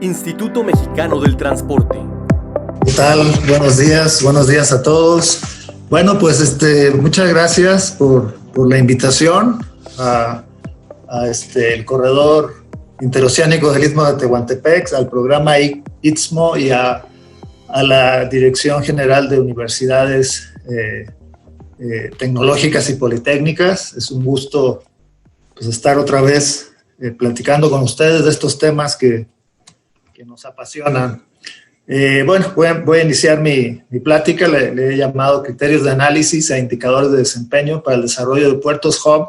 Instituto Mexicano del Transporte. ¿Qué tal? Buenos días a todos. Bueno, pues muchas gracias por la invitación a el corredor interoceánico del Istmo de Tehuantepec, al programa ITSMO y a la Dirección General de Universidades Tecnológicas y Politécnicas. Es un gusto pues, estar otra vez platicando con ustedes de estos temas que nos apasionan. Bueno, voy a iniciar mi plática. Le he llamado criterios de análisis e indicadores de desempeño para el desarrollo de puertos hub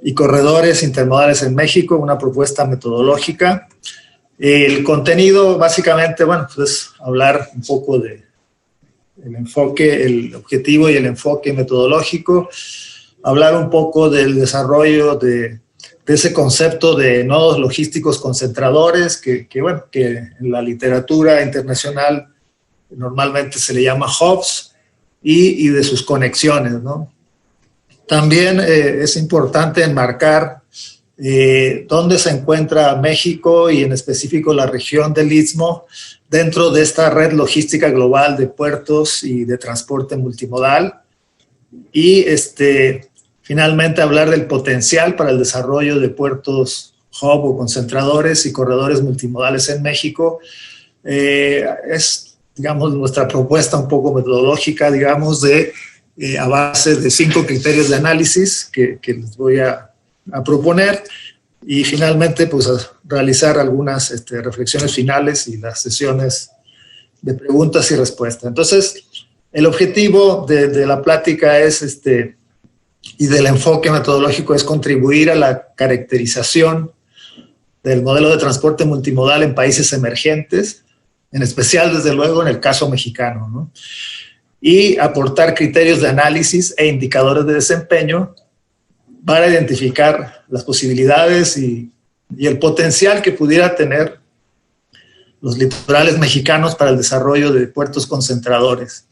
y corredores intermodales en México, una propuesta metodológica. El contenido, básicamente, bueno, pues es hablar un poco del enfoque, el objetivo y el enfoque metodológico, hablar un poco del desarrollo de ese concepto de nodos logísticos concentradores, que en la literatura internacional normalmente se le llama hubs, y de sus conexiones, ¿no? También es importante enmarcar dónde se encuentra México y en específico la región del Istmo dentro de esta red logística global de puertos y de transporte multimodal. Y finalmente hablar del potencial para el desarrollo de puertos hub o concentradores y corredores multimodales en México. Es, digamos, nuestra propuesta un poco metodológica, digamos, a base de 5 criterios de análisis que les voy a proponer y finalmente pues a realizar algunas reflexiones finales y las sesiones de preguntas y respuestas. Entonces, el objetivo de la plática es y del enfoque metodológico es contribuir a la caracterización del modelo de transporte multimodal en países emergentes, en especial, desde luego, en el caso mexicano, ¿no? Y aportar criterios de análisis e indicadores de desempeño para identificar las posibilidades y el potencial que pudiera tener los litorales mexicanos para el desarrollo de puertos concentradores.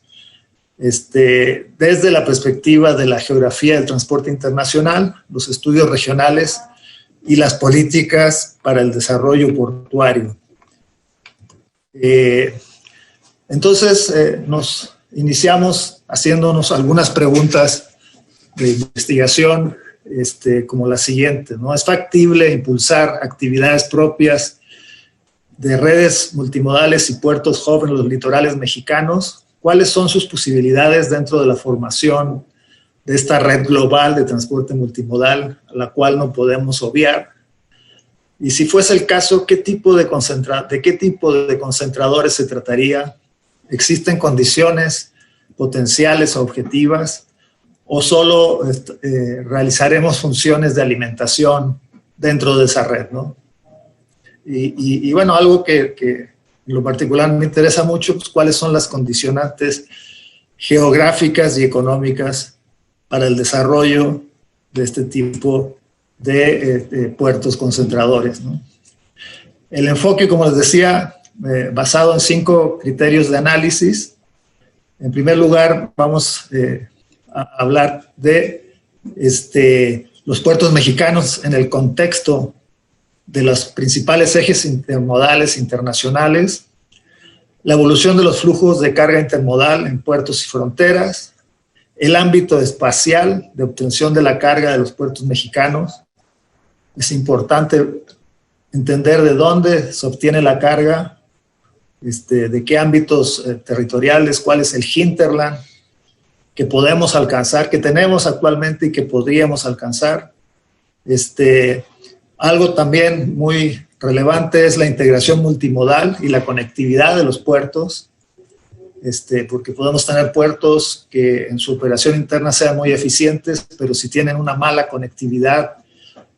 Desde la perspectiva de la geografía del transporte internacional, los estudios regionales y las políticas para el desarrollo portuario. Entonces, nos iniciamos haciéndonos algunas preguntas de investigación, como la siguiente, ¿no? ¿Es factible impulsar actividades propias de redes multimodales y puertos hub en los litorales mexicanos? ¿Cuáles son sus posibilidades dentro de la formación de esta red global de transporte multimodal a la cual no podemos obviar? Y si fuese el caso, ¿de qué tipo de concentradores se trataría? ¿Existen condiciones potenciales o objetivas? ¿O solo realizaremos funciones de alimentación dentro de esa red, ¿no? Y bueno, algo que en lo particular me interesa mucho, pues cuáles son las condicionantes geográficas y económicas para el desarrollo de este tipo de puertos concentradores, ¿no? El enfoque, como les decía, basado en 5 criterios de análisis. En primer lugar, vamos a hablar de los puertos mexicanos en el contexto de los principales ejes intermodales internacionales, la evolución de los flujos de carga intermodal en puertos y fronteras, el ámbito espacial de obtención de la carga de los puertos mexicanos. Es importante entender de dónde se obtiene la carga, de qué ámbitos territoriales, cuál es el hinterland que podemos alcanzar, que tenemos actualmente y que podríamos alcanzar. Algo también muy relevante es la integración multimodal y la conectividad de los puertos, porque podemos tener puertos que en su operación interna sean muy eficientes, pero si tienen una mala conectividad,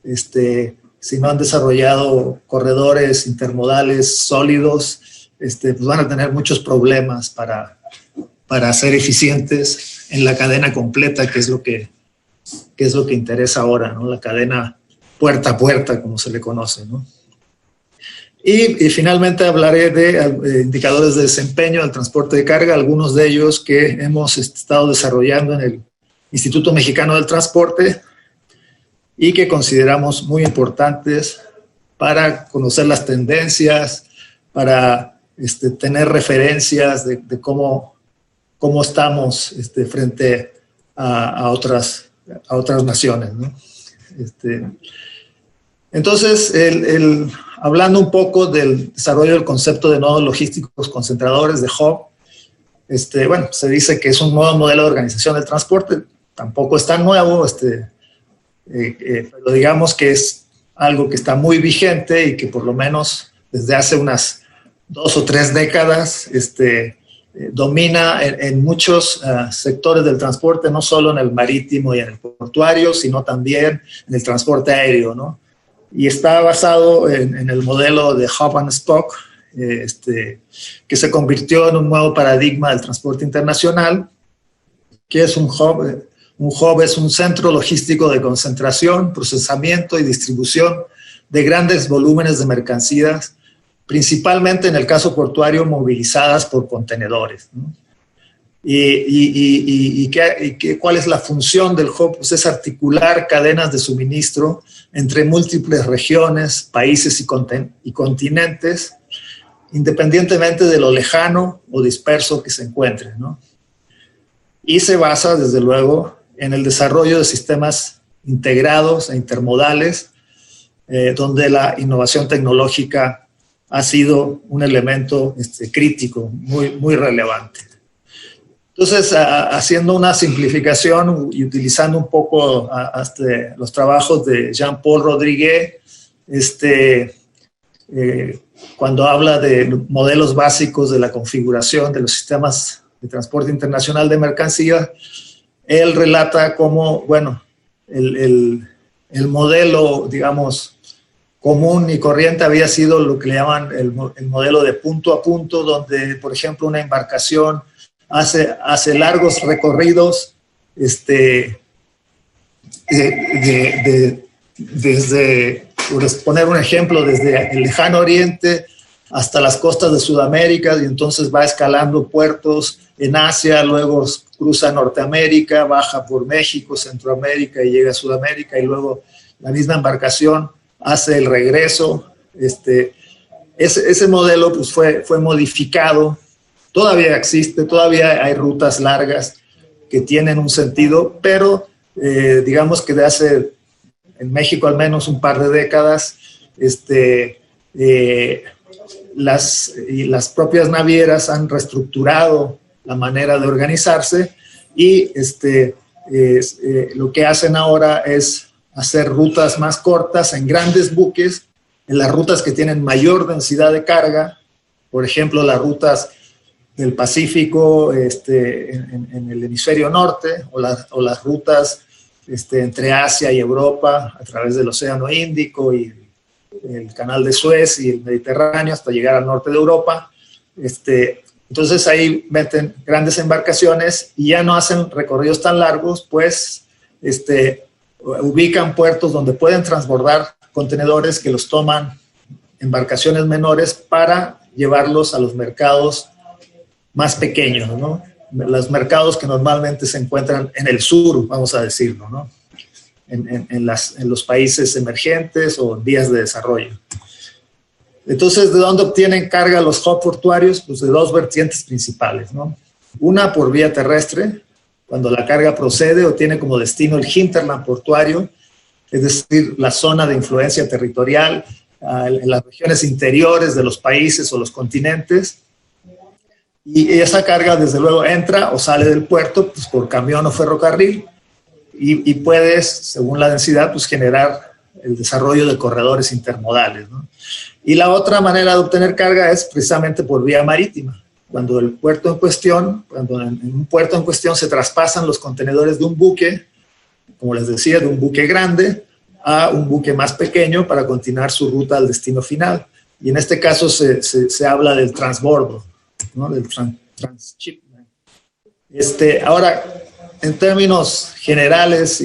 si no han desarrollado corredores intermodales sólidos, pues van a tener muchos problemas para ser eficientes en la cadena completa, que es lo que interesa ahora, ¿no? La cadena puerta a puerta, como se le conoce, ¿no? Y finalmente hablaré de indicadores de desempeño del transporte de carga, algunos de ellos que hemos estado desarrollando en el Instituto Mexicano del Transporte y que consideramos muy importantes para conocer las tendencias, para tener referencias de cómo estamos frente a otras naciones, ¿no? Entonces, hablando un poco del desarrollo del concepto de nodos logísticos concentradores, de hub, bueno, se dice que es un nuevo modelo de organización del transporte, tampoco es tan nuevo, pero digamos que es algo que está muy vigente y que por lo menos desde hace unas 2 o 3 décadas domina en muchos sectores del transporte, no solo en el marítimo y en el portuario, sino también en el transporte aéreo, ¿no? Y está basado en el modelo de Hub and Spoke, que se convirtió en un nuevo paradigma del transporte internacional. ¿Qué es un hub? Un hub es un centro logístico de concentración, procesamiento y distribución de grandes volúmenes de mercancías, principalmente en el caso portuario movilizadas por contenedores, ¿no? ¿Cuál es la función del hub? Pues es articular cadenas de suministro entre múltiples regiones, países y continentes, independientemente de lo lejano o disperso que se encuentre, ¿no? Y se basa, desde luego, en el desarrollo de sistemas integrados e intermodales, donde la innovación tecnológica ha sido un elemento crítico, muy relevante. Entonces, haciendo una simplificación y utilizando un poco los trabajos de Jean-Paul Rodriguez, cuando habla de modelos básicos de la configuración de los sistemas de transporte internacional de mercancías, él relata cómo, bueno, el modelo, digamos, común y corriente había sido lo que le llaman el modelo de punto a punto, donde, por ejemplo, una embarcación hace largos recorridos desde, por poner un ejemplo, desde el lejano oriente hasta las costas de Sudamérica, y entonces va escalando puertos en Asia, luego cruza Norteamérica, baja por México, Centroamérica y llega a Sudamérica, y luego la misma embarcación hace el regreso. Ese modelo pues fue modificado. Todavía existe, todavía hay rutas largas que tienen un sentido, pero digamos que de hace, en México al menos un par de décadas, las propias navieras han reestructurado la manera de organizarse y lo que hacen ahora es hacer rutas más cortas en grandes buques, en las rutas que tienen mayor densidad de carga, por ejemplo, las rutas del Pacífico en el hemisferio norte, o las rutas entre Asia y Europa a través del Océano Índico y el Canal de Suez y el Mediterráneo hasta llegar al norte de Europa. Entonces ahí meten grandes embarcaciones y ya no hacen recorridos tan largos, pues ubican puertos donde pueden transbordar contenedores que los toman embarcaciones menores para llevarlos a los mercados más pequeños, ¿no? Los mercados que normalmente se encuentran en el sur, vamos a decirlo, ¿no? En los países emergentes o en vías de desarrollo. Entonces, ¿de dónde obtienen carga los hubs portuarios? Pues de 2 vertientes principales, ¿no? Una por vía terrestre, cuando la carga procede o tiene como destino el hinterland portuario, es decir, la zona de influencia territorial en las regiones interiores de los países o los continentes. Y esa carga, desde luego, entra o sale del puerto pues, por camión o ferrocarril y puedes, según la densidad, pues, generar el desarrollo de corredores intermodales, ¿no? Y la otra manera de obtener carga es precisamente por vía marítima. Cuando en un puerto en cuestión se traspasan los contenedores de un buque, como les decía, de un buque grande a un buque más pequeño para continuar su ruta al destino final. Y en este caso se habla del transbordo, ¿no? Del transshipment. Ahora, en términos generales,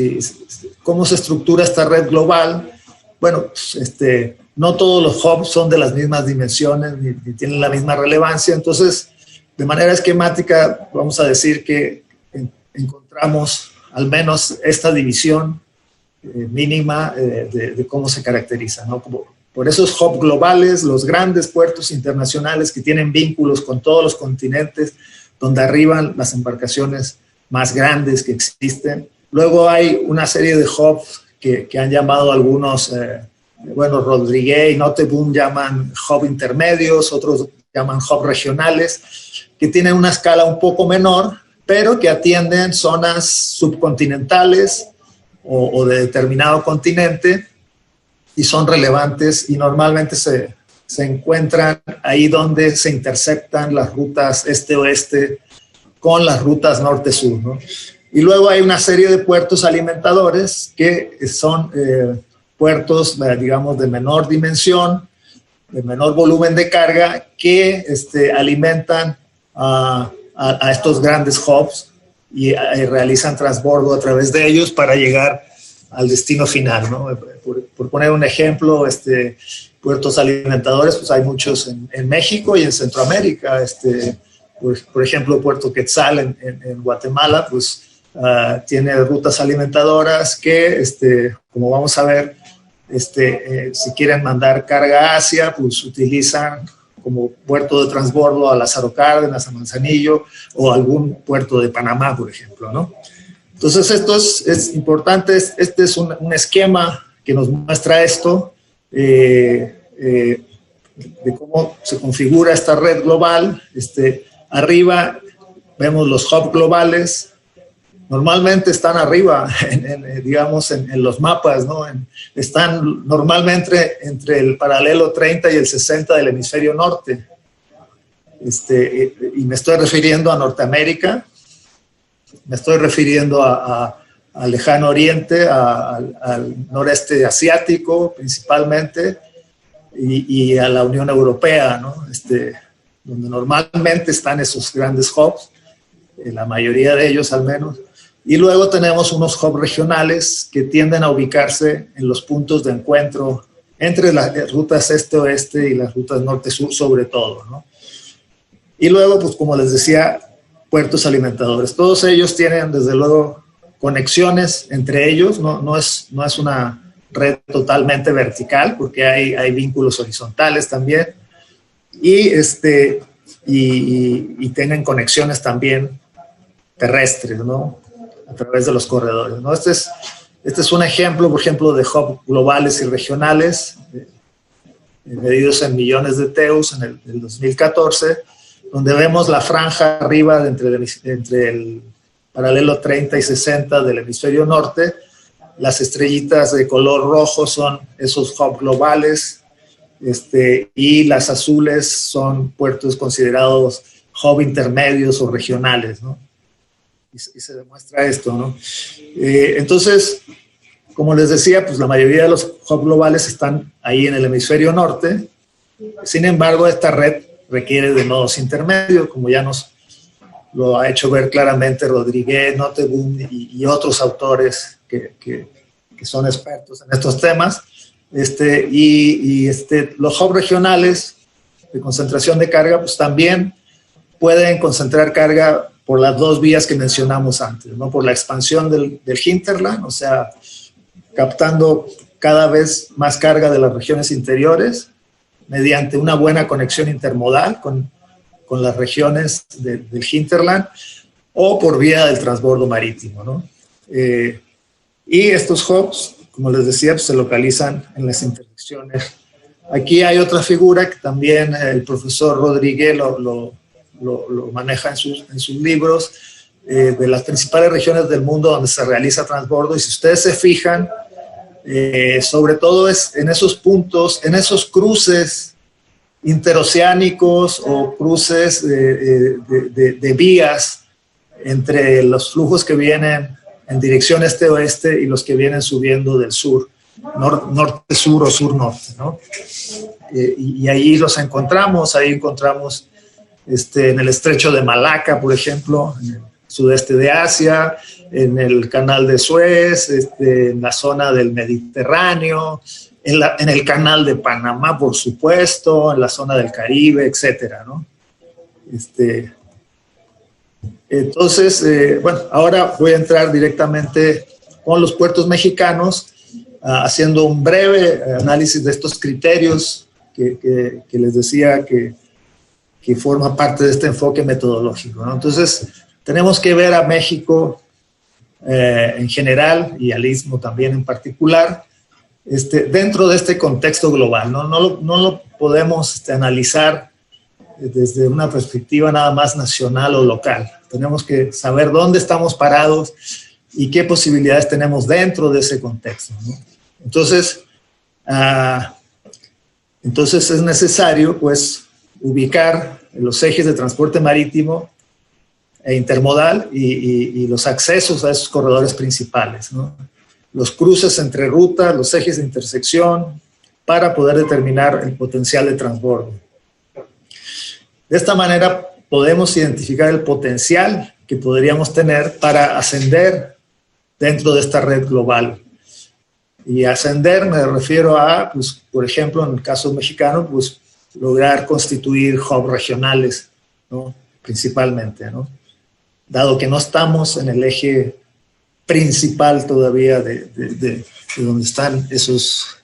¿cómo se estructura esta red global? Bueno, no todos los hubs son de las mismas dimensiones ni tienen la misma relevancia. Entonces, de manera esquemática, vamos a decir que encontramos al menos esta división mínima de cómo se caracteriza, ¿no? por esos hubs globales, los grandes puertos internacionales que tienen vínculos con todos los continentes, donde arriban las embarcaciones más grandes que existen. Luego hay una serie de hubs que han llamado algunos, bueno, Rodríguez y Noteboom llaman hub intermedios, otros llaman hub regionales, que tienen una escala un poco menor, pero que atienden zonas subcontinentales o de determinado continente y son relevantes y normalmente se encuentran ahí donde se intersectan las rutas este-oeste con las rutas norte-sur, ¿no? Y luego hay una serie de puertos alimentadores que son puertos, digamos, de menor dimensión, de menor volumen de carga, que alimentan a estos grandes hubs y realizan transbordo a través de ellos para llegar al destino final, ¿no? Por poner un ejemplo, puertos alimentadores, pues hay muchos en México y en Centroamérica. Por ejemplo, Puerto Quetzal en Guatemala, pues tiene rutas alimentadoras que, como vamos a ver, si quieren mandar carga a Asia, pues utilizan como puerto de transbordo a Lázaro Cárdenas, a Manzanillo o algún puerto de Panamá, por ejemplo, ¿no? Entonces, esto es importante. Este es un esquema que nos muestra esto, de cómo se configura esta red global. Arriba vemos los hubs globales. Normalmente están arriba, digamos, en los mapas, ¿no? Están normalmente entre el paralelo 30 y el 60 del hemisferio norte. Y me estoy refiriendo a Norteamérica, me estoy refiriendo al lejano oriente, al noreste asiático principalmente, y a la Unión Europea, ¿no? Donde normalmente están esos grandes hubs, la mayoría de ellos al menos. Y luego tenemos unos hubs regionales que tienden a ubicarse en los puntos de encuentro entre las rutas este-oeste y las rutas norte-sur sobre todo, ¿no? Y luego, pues como les decía, puertos alimentadores. Todos ellos tienen, desde luego, conexiones entre ellos. No es una red totalmente vertical, porque hay vínculos horizontales también. Y tienen conexiones también terrestres, ¿no? A través de los corredores, ¿no? Este es un ejemplo, por ejemplo, de hubs globales y regionales, medidos en millones de TEUs en el 2014, donde vemos la franja arriba entre el paralelo 30 y 60 del hemisferio norte. Las estrellitas de color rojo son esos hubs globales, y las azules son puertos considerados hub intermedios o regionales, ¿no? Y se demuestra esto, ¿no? Entonces, como les decía, pues la mayoría de los hubs globales están ahí en el hemisferio norte. Sin embargo, esta red requiere de nodos intermedios, como ya nos lo ha hecho ver claramente Rodríguez, Noteboom y otros autores que son expertos en estos temas. Los hubs regionales de concentración de carga, pues también pueden concentrar carga por las dos vías que mencionamos antes, ¿no? Por la expansión del hinterland, o sea, captando cada vez más carga de las regiones interiores mediante una buena conexión intermodal con las regiones del hinterland, o por vía del transbordo marítimo, ¿no? Y estos hubs, como les decía, pues se localizan en las intersecciones. Aquí hay otra figura que también el profesor Rodríguez lo maneja en sus libros, de las principales regiones del mundo donde se realiza transbordo. Y si ustedes se fijan, sobre todo es en esos puntos, en esos cruces interoceánicos o cruces de vías entre los flujos que vienen en dirección este-oeste y los que vienen subiendo del sur, norte-sur o sur-norte, ¿no? Y ahí los encontramos, en el estrecho de Malaca, por ejemplo, en el sudeste de Asia, en el canal de Suez, en la zona del Mediterráneo, en el canal de Panamá, por supuesto, en la zona del Caribe, etcétera, ¿no? Entonces, bueno, ahora voy a entrar directamente con los puertos mexicanos. haciendo un breve análisis de estos criterios que les decía que forma parte de este enfoque metodológico, ¿no? Entonces, tenemos que ver a México en general y al Istmo también en particular, dentro de este contexto global, ¿no? No lo podemos analizar desde una perspectiva nada más nacional o local. Tenemos que saber dónde estamos parados y qué posibilidades tenemos dentro de ese contexto, ¿no? Entonces es necesario, pues, ubicar los ejes de transporte marítimo e intermodal y los accesos a esos corredores principales, ¿no? Los cruces entre rutas, los ejes de intersección, para poder determinar el potencial de transbordo. De esta manera podemos identificar el potencial que podríamos tener para ascender dentro de esta red global. Y ascender me refiero a, pues, por ejemplo, en el caso mexicano, pues, lograr constituir hubs regionales, ¿no? Principalmente, ¿no? Dado que no estamos en el eje principal todavía de donde están esos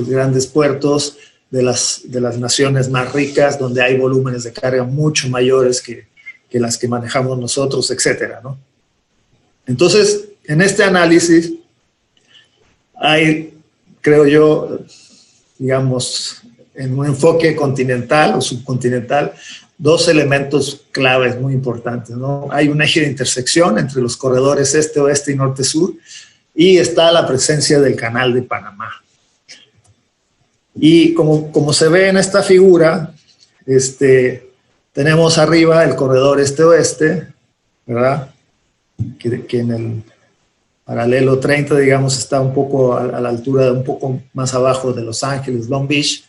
grandes puertos de las naciones más ricas, donde hay volúmenes de carga mucho mayores que las que manejamos nosotros, etcétera, ¿no? Entonces, en este análisis hay, creo yo, digamos, en un enfoque continental o subcontinental, dos elementos claves muy importantes, ¿no? Hay un eje de intersección entre los corredores este-oeste y norte-sur, y está la presencia del Canal de Panamá. Y como se ve en esta figura, tenemos arriba el corredor este-oeste, ¿verdad? Que en el paralelo 30, digamos, está un poco a la altura, un poco más abajo de Los Ángeles, Long Beach,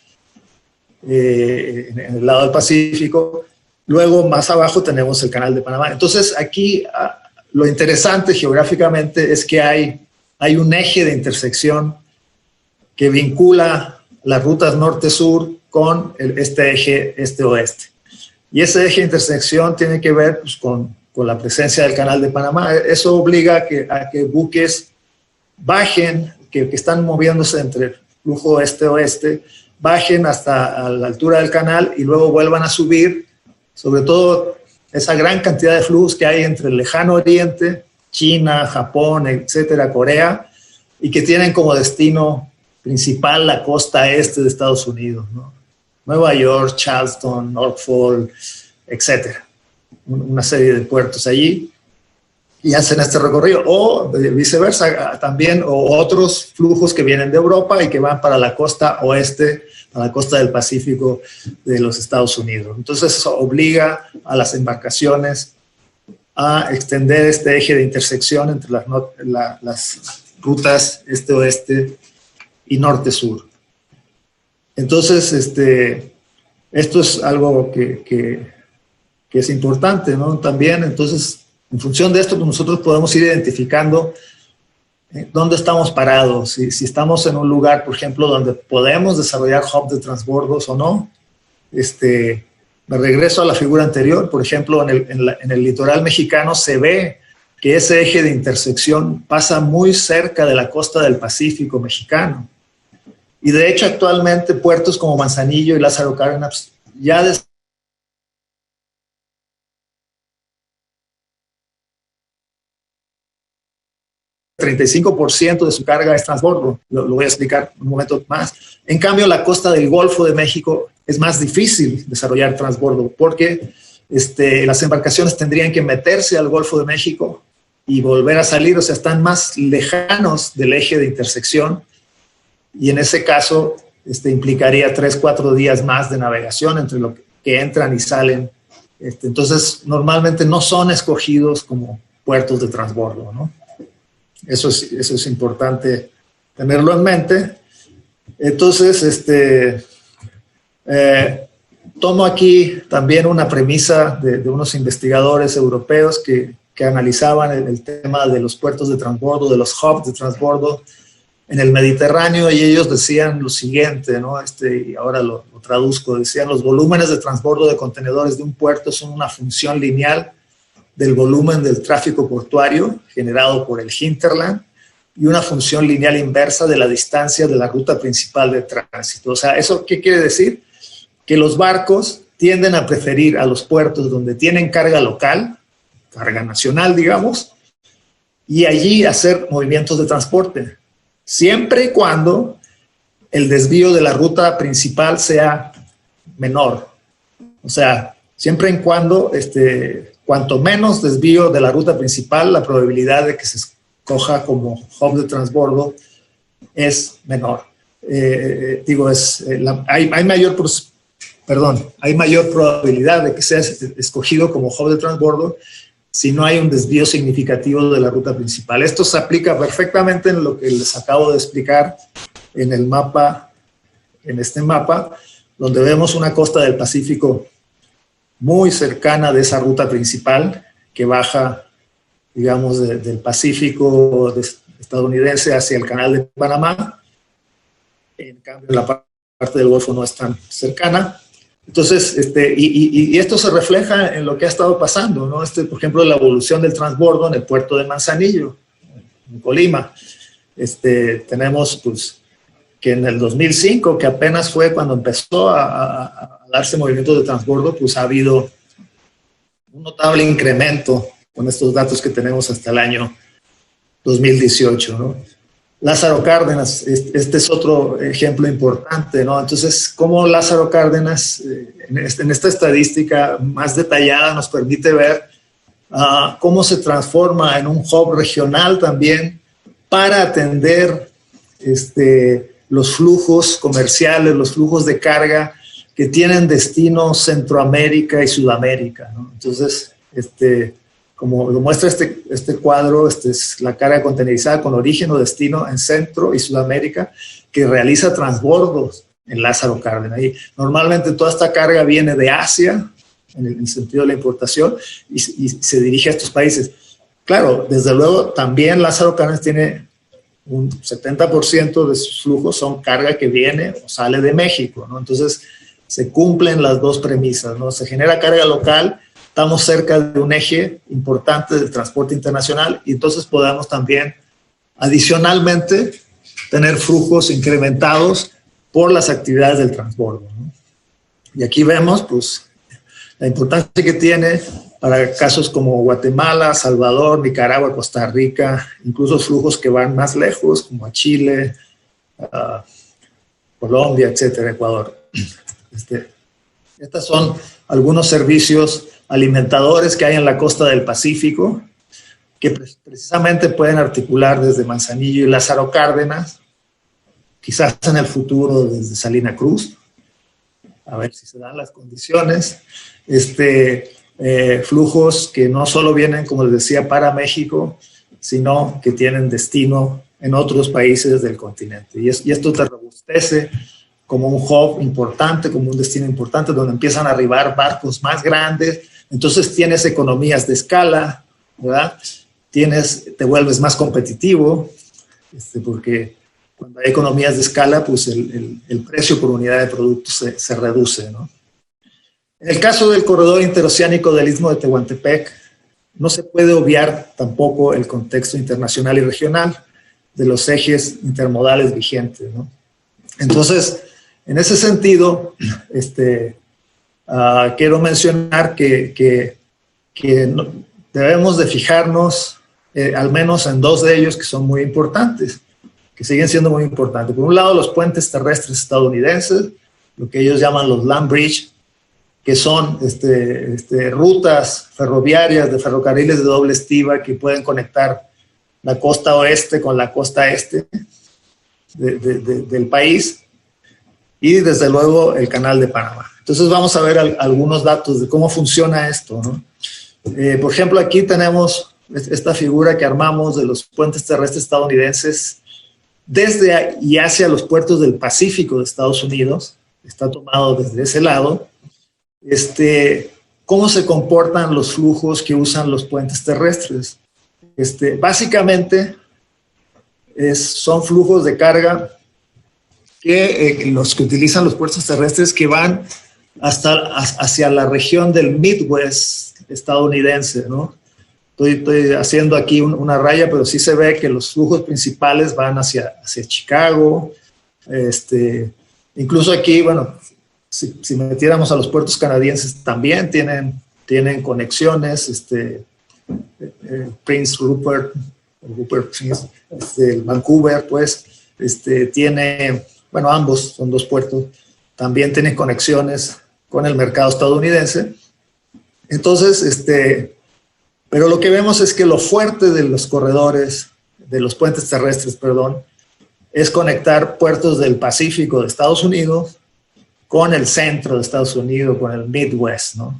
en el lado del Pacífico. Luego, más abajo, tenemos el Canal de Panamá. Entonces, aquí lo interesante geográficamente es que hay un eje de intersección que vincula las rutas norte-sur con este eje este-oeste. Y ese eje de intersección tiene que ver, pues, con la presencia del Canal de Panamá. Eso obliga a que buques bajen, que están moviéndose entre el flujo este-oeste, bajen hasta a la altura del canal y luego vuelvan a subir, sobre todo esa gran cantidad de flujos que hay entre el lejano oriente, China, Japón, etcétera, Corea, y que tienen como destino principal la costa este de Estados Unidos, ¿no? Nueva York, Charleston, Norfolk, etcétera. Una serie de puertos allí y hacen este recorrido, o viceversa también, o otros flujos que vienen de Europa y que van para la costa oeste, para la costa del Pacífico de los Estados Unidos. Entonces eso obliga a las embarcaciones a extender este eje de intersección entre las rutas este-oeste y norte-sur. Entonces, esto es algo que es importante, ¿no? También, entonces, en función de esto, pues nosotros podemos ir identificando dónde estamos parados, si estamos en un lugar, por ejemplo, donde podemos desarrollar hubs de transbordos o no. Me regreso a la figura anterior, por ejemplo, en el litoral mexicano se ve que ese eje de intersección pasa muy cerca de la costa del Pacífico mexicano. Y de hecho, actualmente, puertos como Manzanillo y Lázaro Cárdenas ya 35% de su carga es transbordo. Lo voy a explicar un momento más. En cambio, la costa del Golfo de México es más difícil desarrollar transbordo porque las embarcaciones tendrían que meterse al Golfo de México y volver a salir, o sea, están más lejanos del eje de intersección, y en ese caso implicaría 3-4 días más de navegación entre lo que entran y salen. Entonces, normalmente no son escogidos como puertos de transbordo, ¿no? Eso es importante tenerlo en mente. Entonces, tomo aquí también una premisa de unos investigadores europeos que analizaban el tema de los puertos de transbordo, de los hubs de transbordo en el Mediterráneo, y ellos decían lo siguiente, ¿no? Y ahora lo traduzco, decían: los volúmenes de transbordo de contenedores de un puerto son una función lineal del volumen del tráfico portuario generado por el hinterland y una función lineal inversa de la distancia de la ruta principal de tránsito. O sea, ¿eso qué quiere decir? Que los barcos tienden a preferir a los puertos donde tienen carga local, carga nacional, digamos, y allí hacer movimientos de transporte, siempre y cuando el desvío de la ruta principal sea menor. O sea, siempre y cuando, cuanto menos desvío de la ruta principal, la probabilidad de que se escoja como hub de transbordo es menor. Hay mayor probabilidad de que sea escogido como hub de transbordo si no hay un desvío significativo de la ruta principal. Esto se aplica perfectamente en lo que les acabo de explicar en el mapa, en este mapa, donde vemos una costa del Pacífico muy cercana de esa ruta principal que baja, digamos, del Pacífico estadounidense hacia el Canal de Panamá. En cambio, la parte del Golfo no es tan cercana. Entonces, y esto se refleja en lo que ha estado pasando, ¿no? Por ejemplo, la evolución del transbordo en el puerto de Manzanillo, en Colima. Tenemos, pues, que en el 2005, que apenas fue cuando empezó a darse movimiento de transbordo, pues ha habido un notable incremento con estos datos que tenemos hasta el año 2018, ¿no? Lázaro Cárdenas, este es otro ejemplo importante, ¿no? Entonces, cómo Lázaro Cárdenas, en esta estadística más detallada, nos permite ver cómo se transforma en un hub regional también para atender los flujos comerciales, los flujos de carga que tienen destino Centroamérica y Sudamérica, ¿no? Entonces, como lo muestra este cuadro, es la carga contenerizada con origen o destino en Centro y Sudamérica, que realiza transbordos en Lázaro Cárdenas. Y normalmente toda esta carga viene de Asia, en el sentido de la importación, y se dirige a estos países. Claro, desde luego, también Lázaro Cárdenas tiene un 70% de sus flujos son carga que viene o sale de México, ¿no? Entonces, se cumplen las dos premisas, ¿no? Se genera carga local, estamos cerca de un eje importante del transporte internacional y entonces podamos también, adicionalmente, tener flujos incrementados por las actividades del transbordo, ¿no? Y aquí vemos, pues, la importancia que tiene para casos como Guatemala, Salvador, Nicaragua, Costa Rica, incluso flujos que van más lejos, como a Chile, Colombia, etcétera, Ecuador. Estos son algunos servicios alimentadores que hay en la costa del Pacífico, que precisamente pueden articular desde Manzanillo y Lázaro Cárdenas, quizás en el futuro desde Salina Cruz, a ver si se dan las condiciones, flujos que no solo vienen, como les decía, para México, sino que tienen destino en otros países del continente. Y esto te robustece como un hub importante, como un destino importante, donde empiezan a arribar barcos más grandes. Entonces tienes economías de escala, ¿verdad? Te vuelves más competitivo, porque cuando hay economías de escala, pues el precio por unidad de productos se reduce, ¿no? En el caso del corredor interoceánico del Istmo de Tehuantepec, no se puede obviar tampoco el contexto internacional y regional de los ejes intermodales vigentes, ¿no? Entonces, en ese sentido, quiero mencionar que debemos de fijarnos al menos en dos de ellos que son muy importantes, que siguen siendo muy importantes. Por un lado, los puentes terrestres estadounidenses, lo que ellos llaman los land bridge, que son rutas ferroviarias de ferrocarriles de doble estiva que pueden conectar la costa oeste con la costa este del país, y desde luego el Canal de Panamá. Entonces vamos a ver algunos datos de cómo funciona esto, ¿no? Por ejemplo, aquí tenemos esta figura que armamos de los puentes terrestres estadounidenses desde y hacia los puertos del Pacífico de Estados Unidos. Está tomado desde ese lado. ¿Cómo se comportan los flujos que usan los puentes terrestres? Básicamente son flujos de carga que los que utilizan los puertos terrestres que van hacia la región del Midwest estadounidense, ¿no? Estoy haciendo aquí una raya, pero sí se ve que los flujos principales van hacia Chicago. Incluso aquí, bueno, si metiéramos a los puertos canadienses, también tienen conexiones. Prince Rupert, Vancouver, pues, tiene, bueno, ambos son dos puertos, también tienen conexiones con el mercado estadounidense. Entonces, pero lo que vemos es que lo fuerte de los corredores, de los puentes terrestres, perdón, es conectar puertos del Pacífico de Estados Unidos con el centro de Estados Unidos, con el Midwest, ¿no?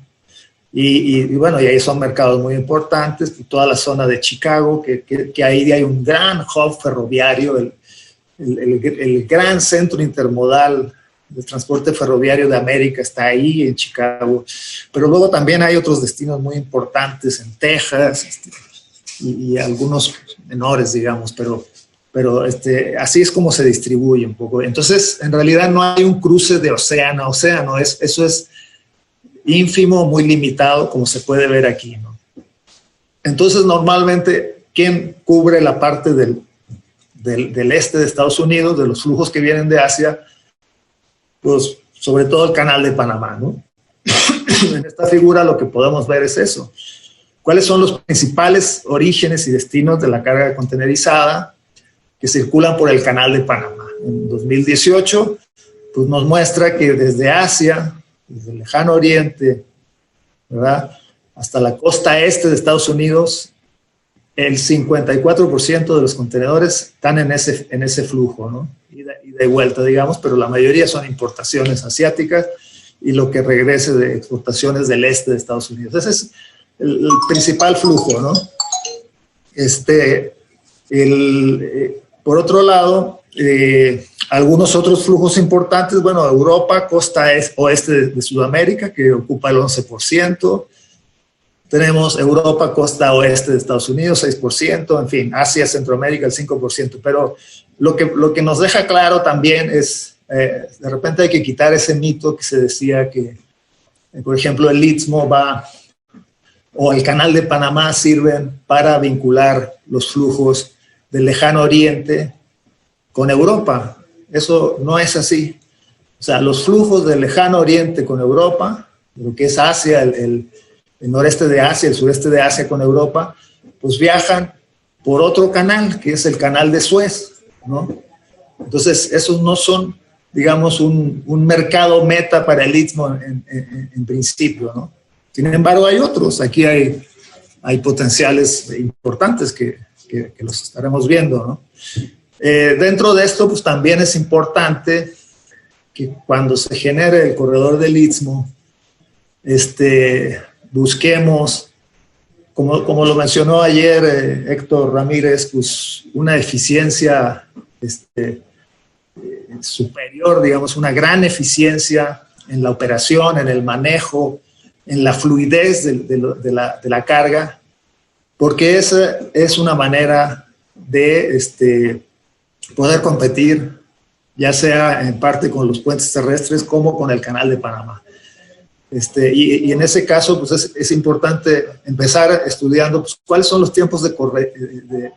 Y bueno, y ahí son mercados muy importantes, toda la zona de Chicago, que ahí hay un gran hub ferroviario, el gran centro intermodal del transporte ferroviario de América está ahí en Chicago, pero luego también hay otros destinos muy importantes en Texas, y algunos menores, digamos, pero así es como se distribuye un poco. Entonces, en realidad no hay un cruce de océano a océano, eso es ínfimo, muy limitado, como se puede ver aquí, ¿no? Entonces, normalmente, ¿quién cubre la parte del este de Estados Unidos, de los flujos que vienen de Asia? Pues, sobre todo el Canal de Panamá, ¿no? En esta figura lo que podemos ver es eso. ¿Cuáles son los principales orígenes y destinos de la carga contenerizada que circulan por el Canal de Panamá? En 2018, pues nos muestra que desde Asia, desde el lejano oriente, ¿verdad?, hasta la costa este de Estados Unidos, el 54% de los contenedores están en ese flujo, ¿no? Ida y de vuelta, digamos, pero la mayoría son importaciones asiáticas y lo que regrese de exportaciones del este de Estados Unidos. Ese es el principal flujo, ¿no? Por otro lado, algunos otros flujos importantes, bueno, Europa, costa oeste de Sudamérica, que ocupa el 11%. Tenemos Europa, costa oeste de Estados Unidos, 6%, en fin, Asia, Centroamérica, el 5%. Pero lo que nos deja claro también es, de repente hay que quitar ese mito que se decía que, por ejemplo, el Istmo o el Canal de Panamá sirven para vincular los flujos del lejano oriente con Europa. Eso no es así. O sea, los flujos del lejano oriente con Europa, lo que es Asia, el noreste de Asia, el sureste de Asia con Europa, pues viajan por otro canal, que es el Canal de Suez, ¿no? Entonces, esos no son, digamos, un mercado meta para el Istmo en principio, ¿no? Sin embargo, hay otros. Aquí hay potenciales importantes que los estaremos viendo, ¿no? Dentro de esto, pues también es importante que cuando se genere el corredor del Istmo, busquemos, como lo mencionó ayer Héctor Ramírez, pues una eficiencia superior, digamos, una gran eficiencia en la operación, en el manejo, en la fluidez de la carga, porque esa es una manera de poder competir, ya sea en parte con los puentes terrestres como con el Canal de Panamá. Y en ese caso, pues es importante empezar estudiando pues, cuáles son los tiempos por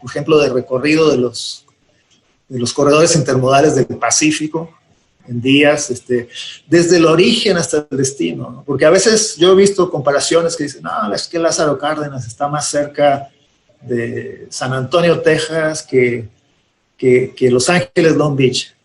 ejemplo, de recorrido de los corredores intermodales del Pacífico en días, desde el origen hasta el destino, ¿no? Porque a veces yo he visto comparaciones que dicen, no, es que Lázaro Cárdenas está más cerca de San Antonio, Texas, que Los Ángeles, Long Beach.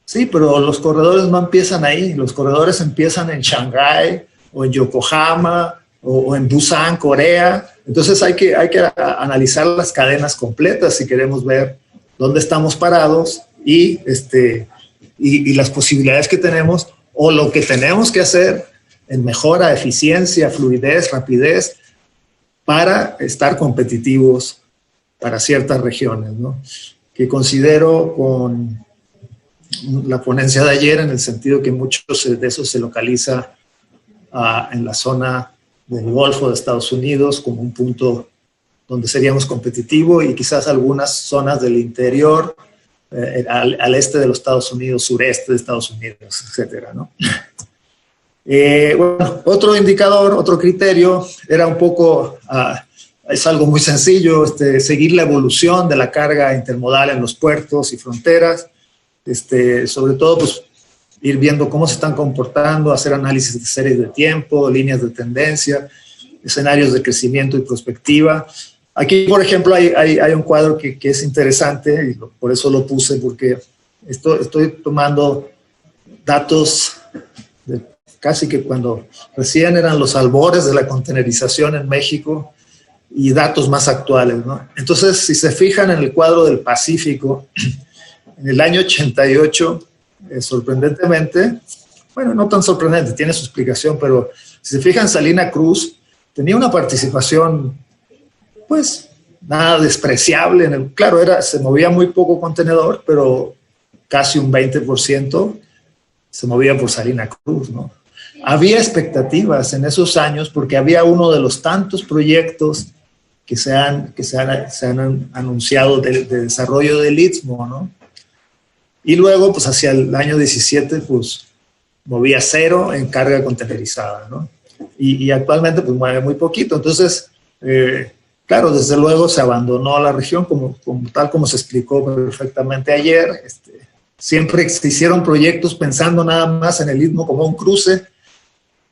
Sí, pero los corredores no empiezan ahí, los corredores empiezan en Shanghái, o en Yokohama, o en Busan, Corea. Entonces hay que analizar las cadenas completas si queremos ver dónde estamos parados y las posibilidades que tenemos o lo que tenemos que hacer en mejora, eficiencia, fluidez, rapidez para estar competitivos para ciertas regiones, ¿no? Que considero con la ponencia de ayer en el sentido que muchos de esos se localiza en la zona del Golfo de Estados Unidos como un punto donde seríamos competitivos y quizás algunas zonas del interior, al este de los Estados Unidos, sureste de Estados Unidos, etcétera, ¿no? Bueno, otro indicador, otro criterio era un poco es algo muy sencillo, seguir la evolución de la carga intermodal en los puertos y fronteras, sobre todo pues, ir viendo cómo se están comportando, hacer análisis de series de tiempo, líneas de tendencia, escenarios de crecimiento y prospectiva. Aquí, por ejemplo, hay un cuadro que es interesante, y por eso lo puse, porque estoy tomando datos de casi que cuando recién eran los albores de la contenerización en México y datos más actuales, ¿no? Entonces, si se fijan en el cuadro del Pacífico, en el año 88, sorprendentemente, bueno, no tan sorprendente, tiene su explicación, pero si se fijan, Salina Cruz tenía una participación, pues, nada despreciable. Claro, se movía muy poco contenedor, pero casi un 20% se movía por Salina Cruz, ¿no? Había expectativas en esos años porque había uno de los tantos proyectos que se han anunciado de desarrollo del Istmo, ¿no? Y luego, pues hacia el año 17, pues movía cero en carga contenerizada, ¿no? Y actualmente, pues mueve muy poquito. Entonces, claro, desde luego se abandonó la región, tal como se explicó perfectamente ayer. Siempre se hicieron proyectos pensando nada más en el Istmo como un cruce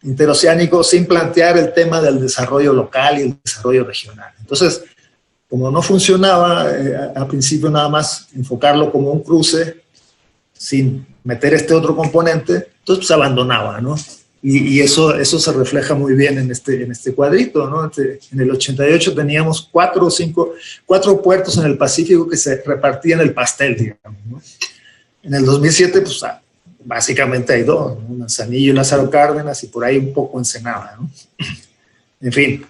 interoceánico sin plantear el tema del desarrollo local y el desarrollo regional. Entonces, como no funcionaba, al principio nada más enfocarlo como un cruce sin meter este otro componente, entonces pues, se abandonaba, ¿no? Y eso se refleja muy bien en este cuadrito, ¿no? En el 88 teníamos 4 puertos en el Pacífico que se repartían el pastel, digamos, ¿no? En el 2007, pues básicamente hay 2, ¿no? Manzanillo y Lázaro Cárdenas, y por ahí un poco Ensenada, ¿no? En fin,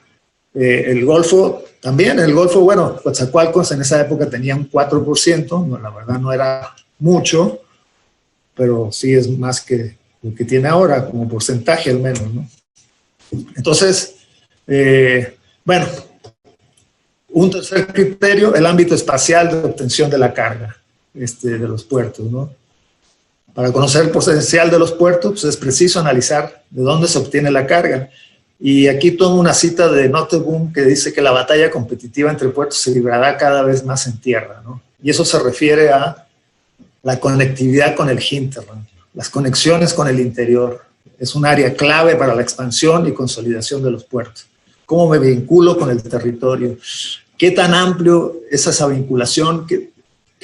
el Golfo también, bueno, Coatzacoalcos en esa época tenía un 4%, no, la verdad no era mucho, pero sí es más que lo que tiene ahora, como porcentaje al menos, ¿no? Entonces, bueno, un tercer criterio, el ámbito espacial de obtención de la carga de los puertos, ¿no? Para conocer el potencial de los puertos, pues es preciso analizar de dónde se obtiene la carga. Y aquí tomo una cita de Nottebohm que dice que la batalla competitiva entre puertos se librará cada vez más en tierra, ¿no? Y eso se refiere a la conectividad con el hinterland, las conexiones con el interior. Es un área clave para la expansión y consolidación de los puertos. ¿Cómo me vinculo con el territorio? ¿Qué tan amplio es esa vinculación? ¿Qué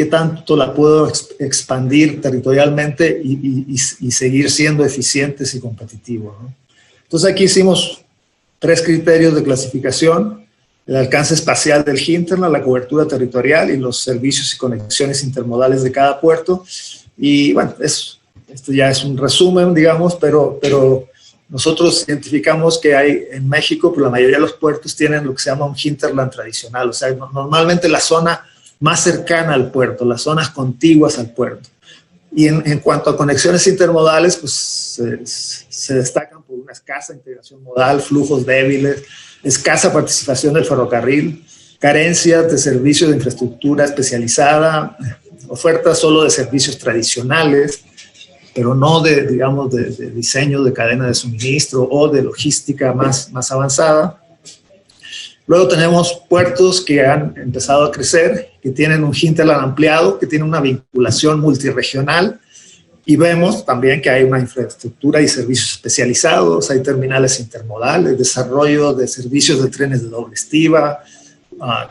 tanto la puedo expandir territorialmente y seguir siendo eficientes y competitivos, ¿no? Entonces aquí hicimos 3 criterios de clasificación: el alcance espacial del hinterland, la cobertura territorial y los servicios y conexiones intermodales de cada puerto. Y bueno, esto ya es un resumen, digamos, pero nosotros identificamos que hay en México, pues la mayoría de los puertos tienen lo que se llama un hinterland tradicional, o sea, normalmente la zona más cercana al puerto, las zonas contiguas al puerto. Y en cuanto a conexiones intermodales, pues se destacan por una escasa integración modal, flujos débiles, escasa participación del ferrocarril, carencias de servicios de infraestructura especializada, ofertas solo de servicios tradicionales, pero no digamos, de diseño de cadena de suministro o de logística más avanzada. Luego tenemos puertos que han empezado a crecer, que tienen un hinterland ampliado, que tienen una vinculación multirregional, y vemos también que hay una infraestructura y servicios especializados, hay terminales intermodales, desarrollo de servicios de trenes de doble estiba,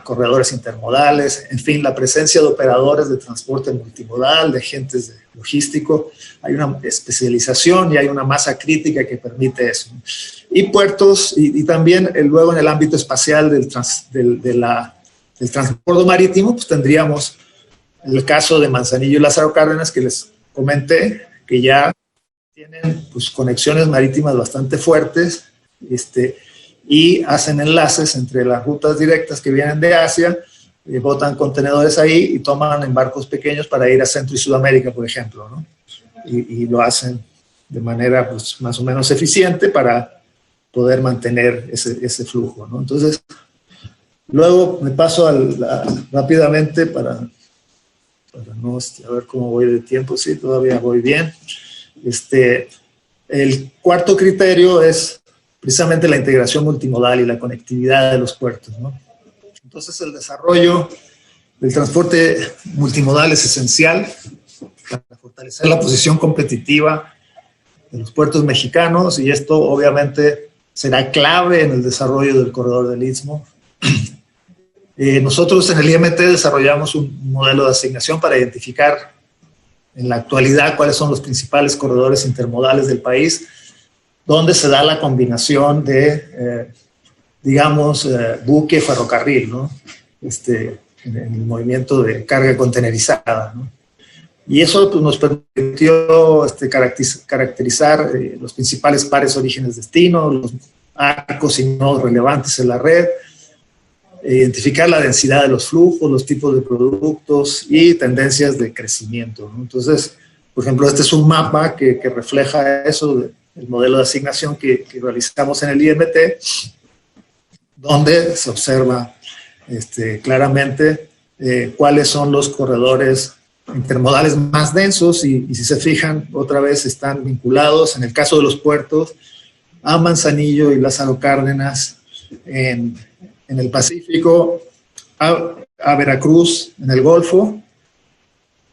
corredores intermodales, en fin, la presencia de operadores de transporte multimodal, de agentes de logístico. Hay una especialización y hay una masa crítica que permite eso. Y puertos, y también luego en el ámbito espacial del transporte marítimo, pues tendríamos el caso de Manzanillo y Lázaro Cárdenas, que les comenté, que ya tienen pues, conexiones marítimas bastante fuertes, y hacen enlaces entre las rutas directas que vienen de Asia, botan contenedores ahí y toman en barcos pequeños para ir a Centro y Sudamérica, por ejemplo, ¿no? Y lo hacen de manera pues, más o menos eficiente para poder mantener ese flujo, ¿no? Entonces, luego me paso rápidamente para no, a ver cómo voy de tiempo. Sí, todavía voy bien. El cuarto criterio es precisamente la integración multimodal y la conectividad de los puertos, ¿no? Entonces, el desarrollo del transporte multimodal es esencial para fortalecer la posición competitiva de los puertos mexicanos, y esto obviamente será clave en el desarrollo del corredor del Istmo. Nosotros en el IMT desarrollamos un modelo de asignación para identificar en la actualidad cuáles son los principales corredores intermodales del país, donde se da la combinación de, buque, ferrocarril, ¿no? En el movimiento de carga contenerizada, ¿no? Y eso pues, nos permitió caracterizar los principales pares orígenes-destino, los arcos y nodos relevantes en la red, identificar la densidad de los flujos, los tipos de productos y tendencias de crecimiento, ¿no? Entonces, por ejemplo, este es un mapa que refleja eso, el modelo de asignación que realizamos en el IMT, donde se observa claramente cuáles son los corredores intermodales más densos y si se fijan, otra vez están vinculados, en el caso de los puertos, a Manzanillo y Lázaro Cárdenas en el Pacífico, a Veracruz en el Golfo,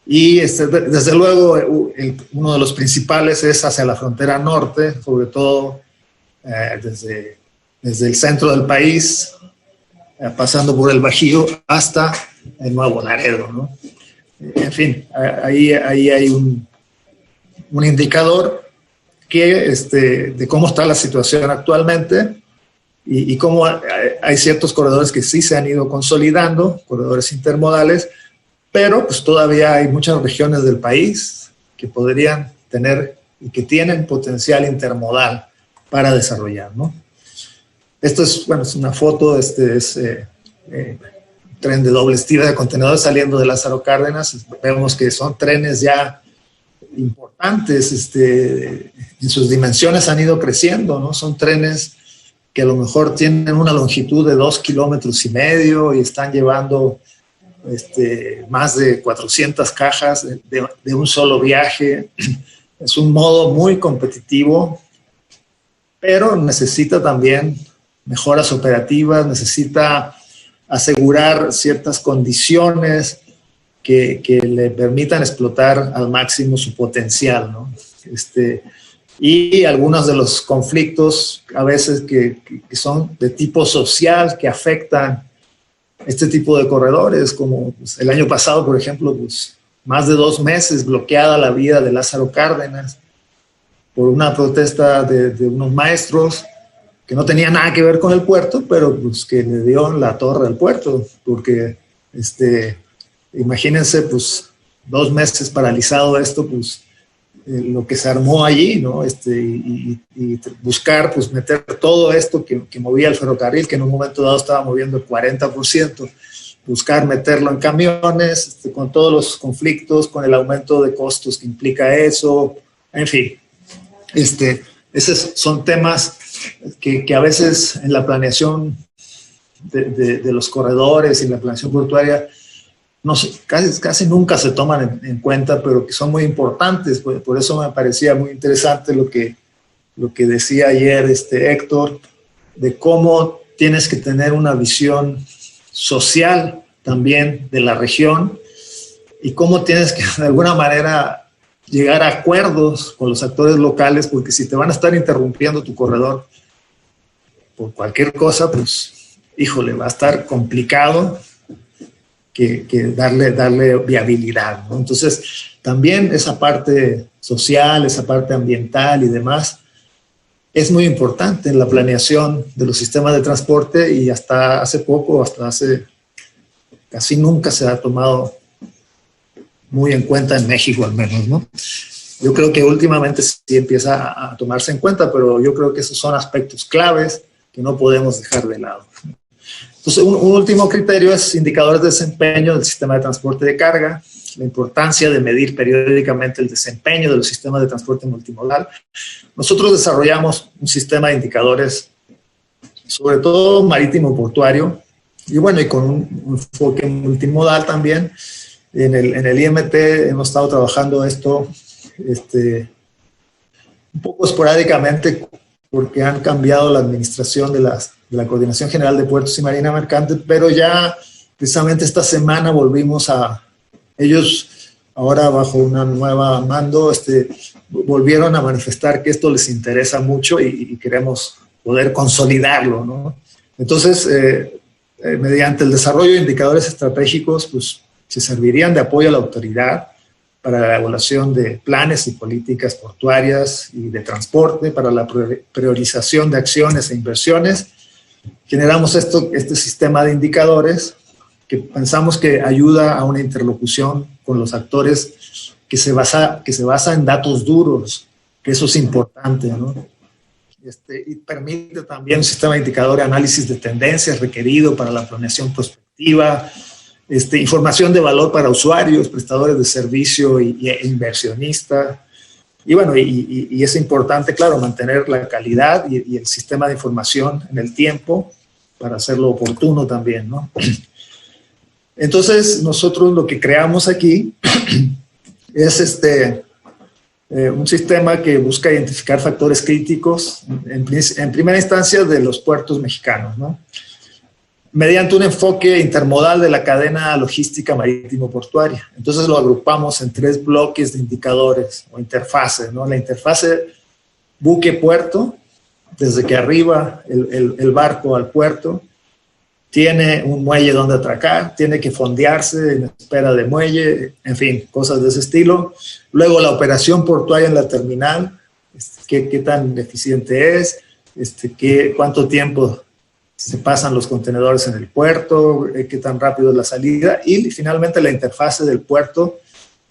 y desde luego uno de los principales es hacia la frontera norte, sobre todo desde el centro del país, pasando por el Bajío hasta el Nuevo Laredo, ¿no? En fin, ahí hay un indicador de cómo está la situación actualmente y cómo hay ciertos corredores que sí se han ido consolidando, corredores intermodales, pero pues todavía hay muchas regiones del país que podrían tener y que tienen potencial intermodal para desarrollar, ¿no? Esto es, bueno, es una foto, tren de doble estilo de contenedores saliendo de Lázaro Cárdenas. Vemos que son trenes ya importantes, en sus dimensiones han ido creciendo, ¿no? Son trenes que a lo mejor tienen una longitud de 2,5 kilómetros y están llevando más de 400 cajas de un solo viaje. Es un modo muy competitivo, pero necesita también mejoras operativas, necesita asegurar ciertas condiciones que le permitan explotar al máximo su potencial, ¿no? Y algunos de los conflictos a veces que son de tipo social que afectan este tipo de corredores, como pues, el año pasado, por ejemplo, pues, más de 2 meses bloqueada la vía de Lázaro Cárdenas por una protesta de unos maestros que no tenía nada que ver con el puerto, pero pues que le dio la torre al puerto, porque imagínense, pues 2 meses paralizado esto, pues lo que se armó allí, ¿no? Y buscar, pues meter todo esto que movía el ferrocarril, que en un momento dado estaba moviendo el 40%, buscar meterlo en camiones, con todos los conflictos, con el aumento de costos que implica eso, en fin. Esos son temas que a veces en la planeación de los corredores y en la planeación portuaria casi nunca se toman en cuenta, pero que son muy importantes. Por eso me parecía muy interesante lo que decía ayer Héctor, de cómo tienes que tener una visión social también de la región y cómo tienes que de alguna manera llegar a acuerdos con los actores locales, porque si te van a estar interrumpiendo tu corredor por cualquier cosa, pues, híjole, va a estar complicado que darle viabilidad, ¿no? Entonces, también esa parte social, esa parte ambiental y demás, es muy importante en la planeación de los sistemas de transporte, y hasta hace poco, casi nunca se ha tomado muy en cuenta en México al menos, ¿no? Yo creo que últimamente sí empieza a tomarse en cuenta, pero yo creo que esos son aspectos claves que no podemos dejar de lado. Entonces, un último criterio es indicadores de desempeño del sistema de transporte de carga, la importancia de medir periódicamente el desempeño de los sistemas de transporte multimodal. Nosotros desarrollamos un sistema de indicadores, sobre todo marítimo portuario, y bueno, y con un enfoque multimodal también. En el IMT hemos estado trabajando esto un poco esporádicamente porque han cambiado la administración de la Coordinación General de Puertos y Marina Mercante, pero ya precisamente esta semana volvimos ellos ahora bajo una nueva mando, volvieron a manifestar que esto les interesa mucho y queremos poder consolidarlo, ¿no? Entonces, mediante el desarrollo de indicadores estratégicos, pues se servirían de apoyo a la autoridad para la evaluación de planes y políticas portuarias y de transporte, para la priorización de acciones e inversiones. Generamos este sistema de indicadores que pensamos que ayuda a una interlocución con los actores que se basa en datos duros, que eso es importante, ¿no? Y permite también un sistema de indicadores de análisis de tendencias requerido para la planeación prospectiva, información de valor para usuarios, prestadores de servicio e inversionistas. Y bueno, y es importante, claro, mantener la calidad y el sistema de información en el tiempo para hacerlo oportuno también, ¿no? Entonces, nosotros lo que creamos aquí es un sistema que busca identificar factores críticos, en primera instancia, de los puertos mexicanos, ¿no? Mediante un enfoque intermodal de la cadena logística marítimo-portuaria. Entonces lo agrupamos en 3 bloques de indicadores o interfaces, ¿no? La interfase buque-puerto, desde que arriba el barco al puerto, tiene un muelle donde atracar, tiene que fondearse en espera de muelle, en fin, cosas de ese estilo. Luego la operación portuaria en la terminal, qué tan eficiente es, cuánto tiempo se pasan los contenedores en el puerto, qué tan rápido es la salida, y finalmente la interfase del puerto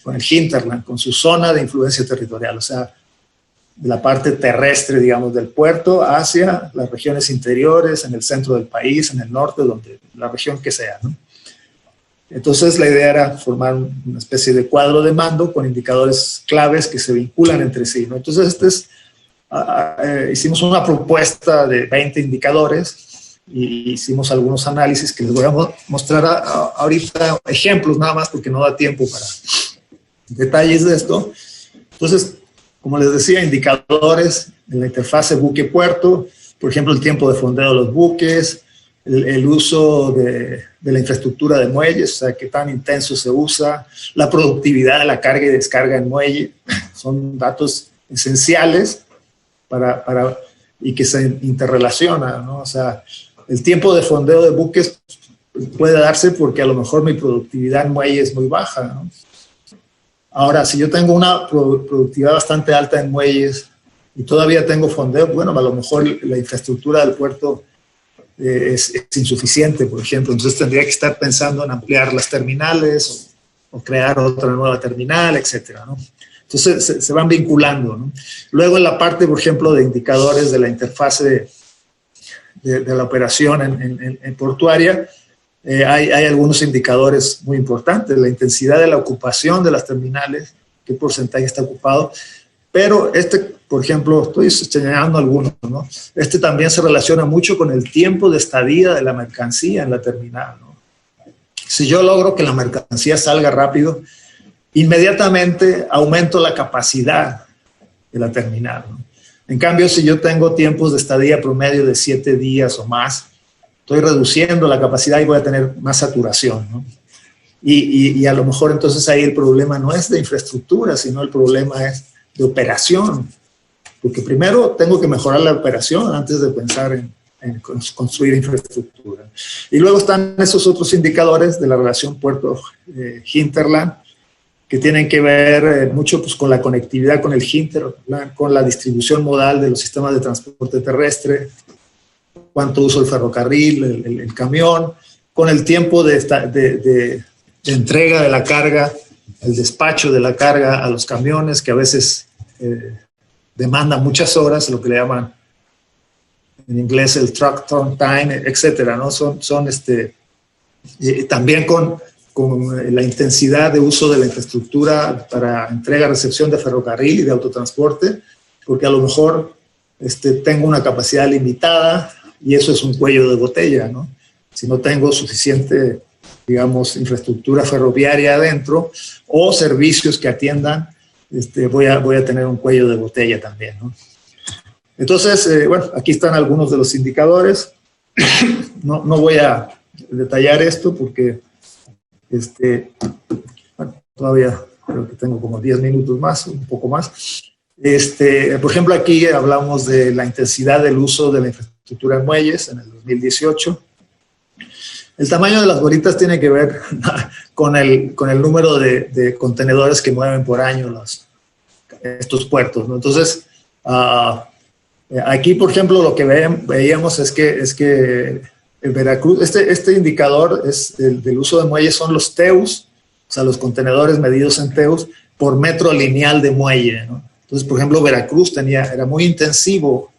con el hinterland, con su zona de influencia territorial, o sea, de la parte terrestre, digamos, del puerto hacia las regiones interiores, en el centro del país, en el norte, donde la región que sea, ¿no? Entonces la idea era formar una especie de cuadro de mando con indicadores claves que se vinculan entre sí, ¿no? Entonces hicimos una propuesta de 20 indicadores y hicimos algunos análisis que les voy a mostrar ahorita, ejemplos nada más porque no da tiempo para detalles de esto. Entonces, como les decía, indicadores en la interfase buque-puerto, por ejemplo, el tiempo de fondeo de los buques, el uso de la infraestructura de muelles, o sea, qué tan intenso se usa, la productividad de la carga y descarga en muelle, son datos esenciales y que se interrelacionan, ¿no? O sea, el tiempo de fondeo de buques puede darse porque a lo mejor mi productividad en muelle es muy baja, ¿no? Ahora, si yo tengo una productividad bastante alta en muelles y todavía tengo fondeo, bueno, a lo mejor la infraestructura del puerto es insuficiente, por ejemplo. Entonces tendría que estar pensando en ampliar las terminales o crear otra nueva terminal, etcétera, ¿no? Entonces se van vinculando, ¿no? Luego en la parte, por ejemplo, de indicadores de la interfase de la operación en portuaria, hay algunos indicadores muy importantes, la intensidad de la ocupación de las terminales, qué porcentaje está ocupado, pero por ejemplo, estoy señalando algunos, ¿no? También se relaciona mucho con el tiempo de estadía de la mercancía en la terminal, ¿no? Si yo logro que la mercancía salga rápido, inmediatamente aumento la capacidad de la terminal, ¿no? En cambio, si yo tengo tiempos de estadía promedio de 7 días o más, estoy reduciendo la capacidad y voy a tener más saturación, ¿no? Y a lo mejor entonces ahí el problema no es de infraestructura, sino el problema es de operación. Porque primero tengo que mejorar la operación antes de pensar en construir infraestructura. Y luego están esos otros indicadores de la relación puerto-hinterland, que tienen que ver mucho pues, con la conectividad con el hinterland, con la distribución modal de los sistemas de transporte terrestre, cuánto uso el ferrocarril, el camión, con el tiempo de entrega de la carga, el despacho de la carga a los camiones, que a veces demanda muchas horas, lo que le llaman en inglés el truck turn time, etcétera, ¿no? También con la intensidad de uso de la infraestructura para entrega, recepción de ferrocarril y de autotransporte, porque a lo mejor tengo una capacidad limitada, y eso es un cuello de botella, ¿no? Si no tengo suficiente, digamos, infraestructura ferroviaria adentro o servicios que atiendan, voy a tener un cuello de botella también, ¿no? Entonces, bueno, aquí están algunos de los indicadores. No voy a detallar esto porque bueno, todavía creo que tengo como 10 minutos más, un poco más. Por ejemplo, aquí hablamos de la intensidad del uso de la infraestructura en muelles en el 2018. El tamaño de las bolitas tiene que ver con el número de contenedores que mueven por año estos puertos, ¿no? Entonces, aquí, por ejemplo, lo que veíamos es que en Veracruz, este indicador del uso de muelles son los TEUs, o sea, los contenedores medidos en TEUs por metro lineal de muelle, ¿no? Entonces, por ejemplo, Veracruz era muy intensivo,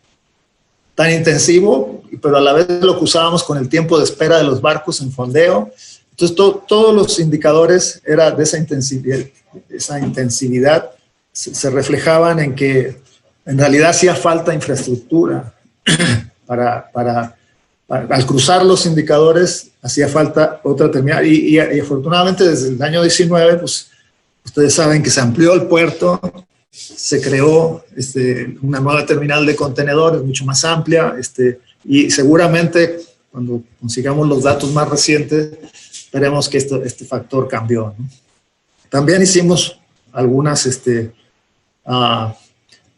tan intensivo, pero a la vez lo que usábamos con el tiempo de espera de los barcos en fondeo. Entonces, todos los indicadores era de esa intensividad se reflejaban en que en realidad hacía falta infraestructura al cruzar los indicadores hacía falta otra terminal y afortunadamente desde el año 19, pues ustedes saben que se amplió el puerto, se creó una nueva terminal de contenedores mucho más amplia y seguramente cuando consigamos los datos más recientes veremos que este factor cambió, ¿no? También hicimos algunas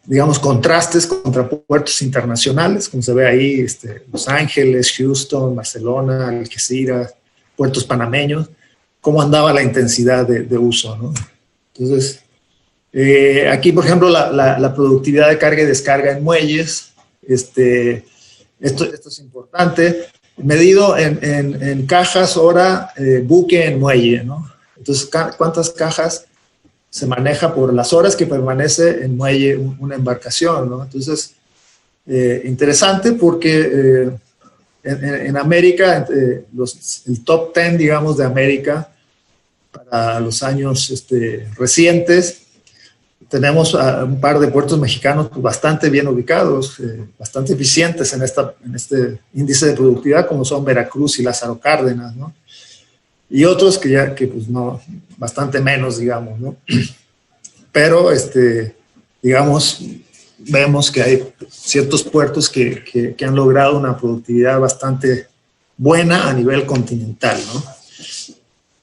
digamos, contrastes contra puertos internacionales, como se ve ahí, Los Ángeles, Houston, Barcelona, Algeciras, puertos panameños, cómo andaba la intensidad de uso, ¿no? Entonces, aquí, por ejemplo, la productividad de carga y descarga en muelles, esto es importante, medido en cajas hora buque en muelle, ¿no? Entonces, ¿cuántas cajas se maneja por las horas que permanece en muelle una embarcación, ¿no? Entonces, interesante porque en América, el top 10, digamos, de América, para los años recientes, tenemos un par de puertos mexicanos pues, bastante bien ubicados, bastante eficientes en este índice de productividad, como son Veracruz y Lázaro Cárdenas, ¿no? Y otros que pues no, bastante menos, digamos, ¿no? Pero, digamos, vemos que hay ciertos puertos que han logrado una productividad bastante buena a nivel continental, ¿no?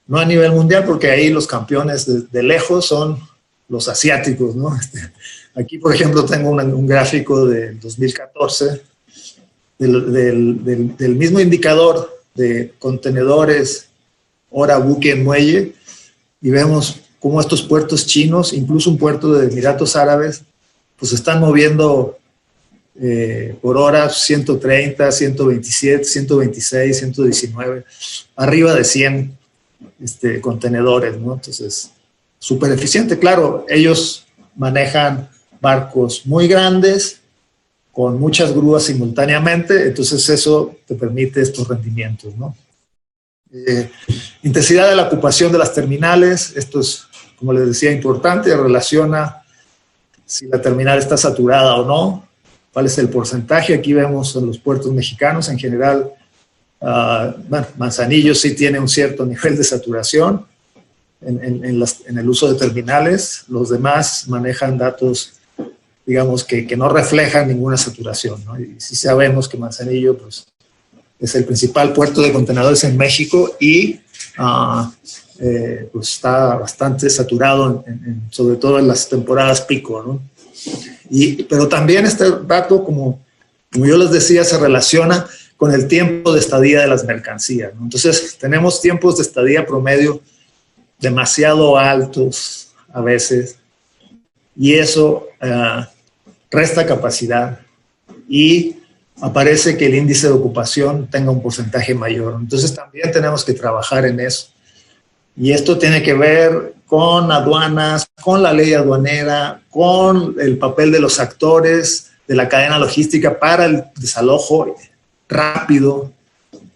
No a nivel mundial, porque ahí los campeones de lejos son los asiáticos, ¿no? Aquí, por ejemplo, tengo un gráfico del 2014 del mismo indicador de contenedores hora buque en muelle y vemos cómo estos puertos chinos, incluso un puerto de Emiratos Árabes, pues están moviendo por hora 130, 127, 126, 119, arriba de 100 contenedores, ¿no? Entonces, súper eficiente. Claro, ellos manejan barcos muy grandes, con muchas grúas simultáneamente, entonces eso te permite estos rendimientos, ¿no? Intensidad de la ocupación de las terminales, esto es, como les decía, importante, relaciona si la terminal está saturada o no, cuál es el porcentaje. Aquí vemos en los puertos mexicanos en general, bueno, Manzanillo sí tiene un cierto nivel de saturación en el uso de terminales, los demás manejan datos, digamos, que no reflejan ninguna saturación, ¿no? Y sí sabemos que Manzanillo, pues, es el principal puerto de contenedores en México y pues está bastante saturado, sobre todo en las temporadas pico, ¿no? Pero también este dato, como yo les decía, se relaciona con el tiempo de estadía de las mercancías, ¿no? Entonces, tenemos tiempos de estadía promedio demasiado altos a veces y eso resta capacidad y aparece que el índice de ocupación tenga un porcentaje mayor. Entonces también tenemos que trabajar en eso. Y esto tiene que ver con aduanas, con la ley aduanera, con el papel de los actores de la cadena logística para el desalojo rápido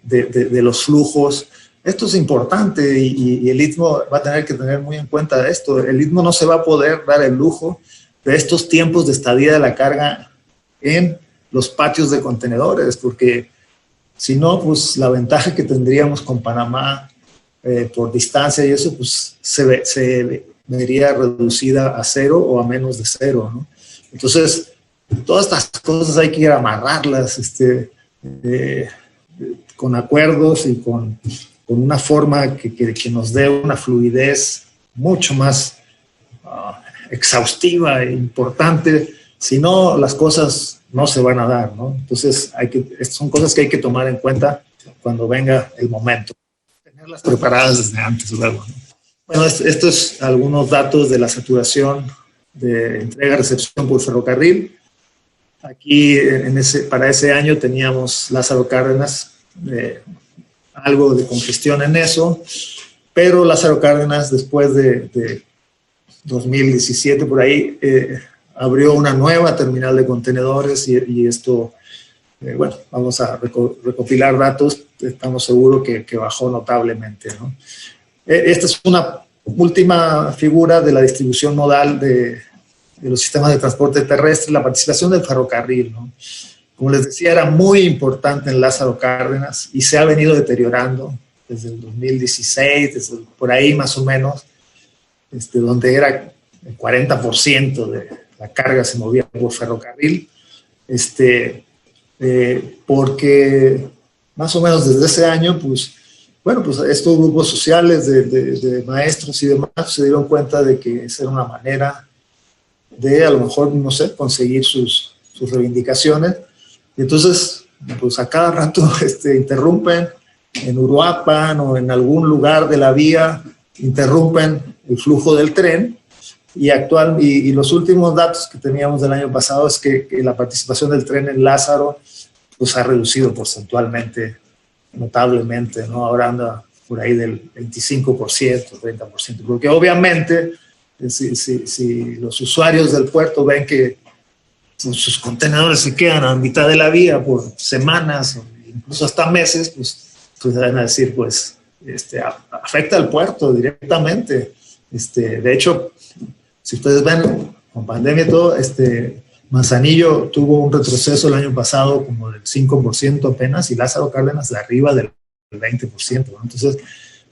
de los flujos. Esto es importante y el Istmo va a tener que tener muy en cuenta esto. El Istmo no se va a poder dar el lujo de estos tiempos de estadía de la carga en los patios de contenedores, porque si no, pues la ventaja que tendríamos con Panamá por distancia y eso, pues se vería reducida a cero o a menos de cero, ¿no? Entonces, todas estas cosas hay que ir a amarrarlas con acuerdos y con una forma que nos dé una fluidez mucho más exhaustiva e importante. Si no, las cosas no se van a dar, ¿no? Entonces, son cosas que hay que tomar en cuenta cuando venga el momento. Tenerlas preparadas desde antes, luego, ¿no? Bueno, estos es algunos datos de la saturación de entrega-recepción por ferrocarril. Aquí, para ese año, teníamos Lázaro Cárdenas, algo de congestión en eso, pero Lázaro Cárdenas, después de 2017, por ahí, abrió una nueva terminal de contenedores y esto, bueno, vamos a recopilar datos, estamos seguros que bajó notablemente, ¿no? Esta es una última figura de la distribución modal de los sistemas de transporte terrestre, la participación del ferrocarril, ¿no? Como les decía, era muy importante en Lázaro Cárdenas y se ha venido deteriorando desde el 2016, desde por ahí más o menos, donde era el 40% de la carga se movía por ferrocarril, porque más o menos desde ese año, pues, bueno, pues estos grupos sociales de maestros y demás se dieron cuenta de que esa era una manera de, a lo mejor, no sé, conseguir sus reivindicaciones. Y entonces, pues a cada rato interrumpen en Uruapan o en algún lugar de la vía, interrumpen el flujo del tren y los últimos datos que teníamos del año pasado es que la participación del tren en Lázaro pues ha reducido porcentualmente, notablemente, ¿no? Ahora anda por ahí del 25%, 30%, porque obviamente si los usuarios del puerto ven que sus contenedores se quedan a mitad de la vía por semanas o incluso hasta meses, pues van a decir, pues, afecta al puerto directamente. De hecho, si ustedes ven, con pandemia y todo, Manzanillo tuvo un retroceso el año pasado como del 5% apenas y Lázaro Cárdenas de arriba del 20%, ¿no? Entonces,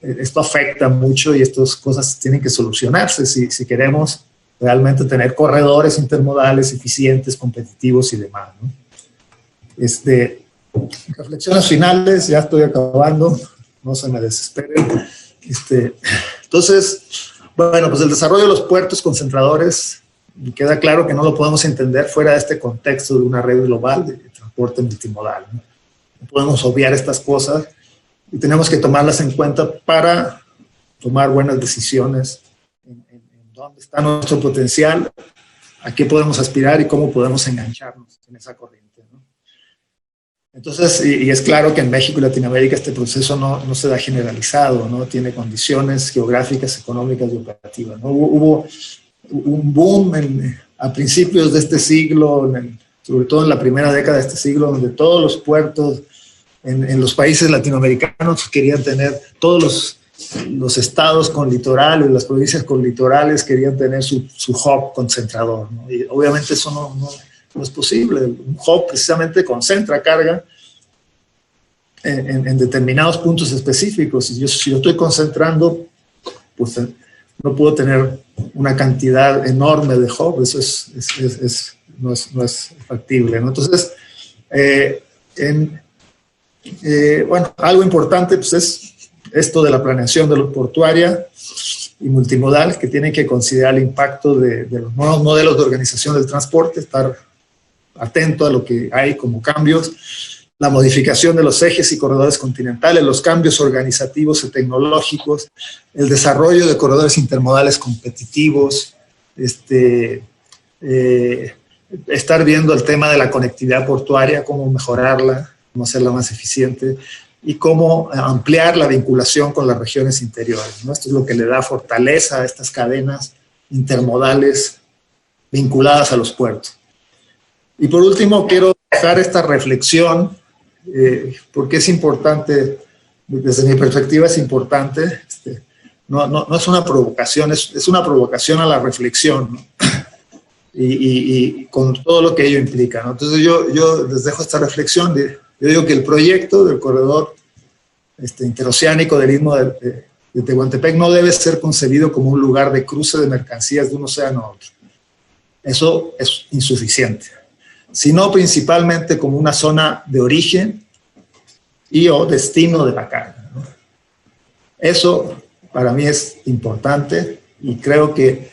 esto afecta mucho y estas cosas tienen que solucionarse si queremos realmente tener corredores intermodales eficientes, competitivos y demás, ¿no? Reflexiones finales, ya estoy acabando, no se me desesperen. Entonces, bueno, pues el desarrollo de los puertos concentradores, queda claro que no lo podemos entender fuera de este contexto de una red global de transporte multimodal, ¿no? No podemos obviar estas cosas y tenemos que tomarlas en cuenta para tomar buenas decisiones en dónde está nuestro potencial, a qué podemos aspirar y cómo podemos engancharnos en esa corriente, ¿no? Entonces, y es claro que en México y Latinoamérica este proceso no se da generalizado, ¿no? Tiene condiciones geográficas, económicas y operativas, ¿no? Hubo un boom a principios de este siglo, sobre todo en la primera década de este siglo, donde todos los puertos en los países latinoamericanos querían tener, todos los estados con litorales, las provincias con litorales querían tener su hub concentrador, ¿no? Y obviamente eso no es posible. Un hub precisamente concentra carga en determinados puntos específicos. Si yo estoy concentrando, pues no puedo tener una cantidad enorme de hubs, eso no es factible, ¿no? Entonces, bueno, algo importante pues es esto de la planeación de lo portuaria y multimodal, que tiene que considerar el impacto de los nuevos modelos de organización del transporte, estar atento a lo que hay como cambios, la modificación de los ejes y corredores continentales, los cambios organizativos y tecnológicos, el desarrollo de corredores intermodales competitivos, estar viendo el tema de la conectividad portuaria, cómo mejorarla, cómo hacerla más eficiente y cómo ampliar la vinculación con las regiones interiores, ¿no? Esto es lo que le da fortaleza a estas cadenas intermodales vinculadas a los puertos. Y por último, quiero dejar esta reflexión, porque es importante, desde mi perspectiva es importante, no es una provocación, es una provocación a la reflexión, ¿no? Y con todo lo que ello implica, ¿no? Entonces yo les dejo esta reflexión. Yo digo que el proyecto del corredor interoceánico del Istmo de Tehuantepec no debe ser concebido como un lugar de cruce de mercancías de un océano a otro. Eso es insuficiente. sino principalmente como una zona de origen y o destino de la carga, ¿no? Eso para mí es importante y creo que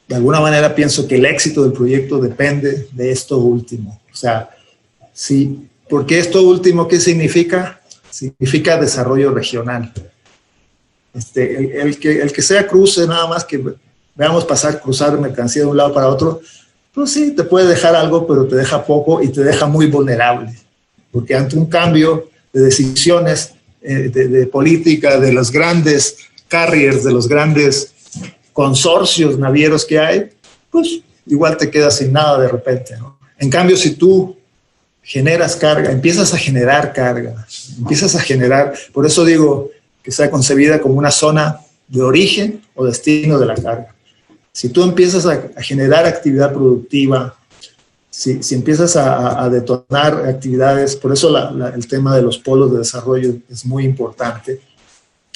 de alguna manera pienso que el éxito del proyecto depende de esto último. O sea, sí, porque esto último, ¿qué significa? Significa desarrollo regional. El que sea cruce, nada más que veamos cruzar mercancía de un lado para otro, pues sí, te puede dejar algo, pero te deja poco y te deja muy vulnerable. Porque ante un cambio de decisiones de política, de los grandes carriers, de los grandes consorcios navieros que hay, pues igual te quedas sin nada de repente, ¿no? En cambio, si tú generas carga, empiezas a generar carga, por eso digo que sea concebida como una zona de origen o destino de la carga. Si tú empiezas a generar actividad productiva, si empiezas a detonar actividades, por eso el tema de los polos de desarrollo es muy importante,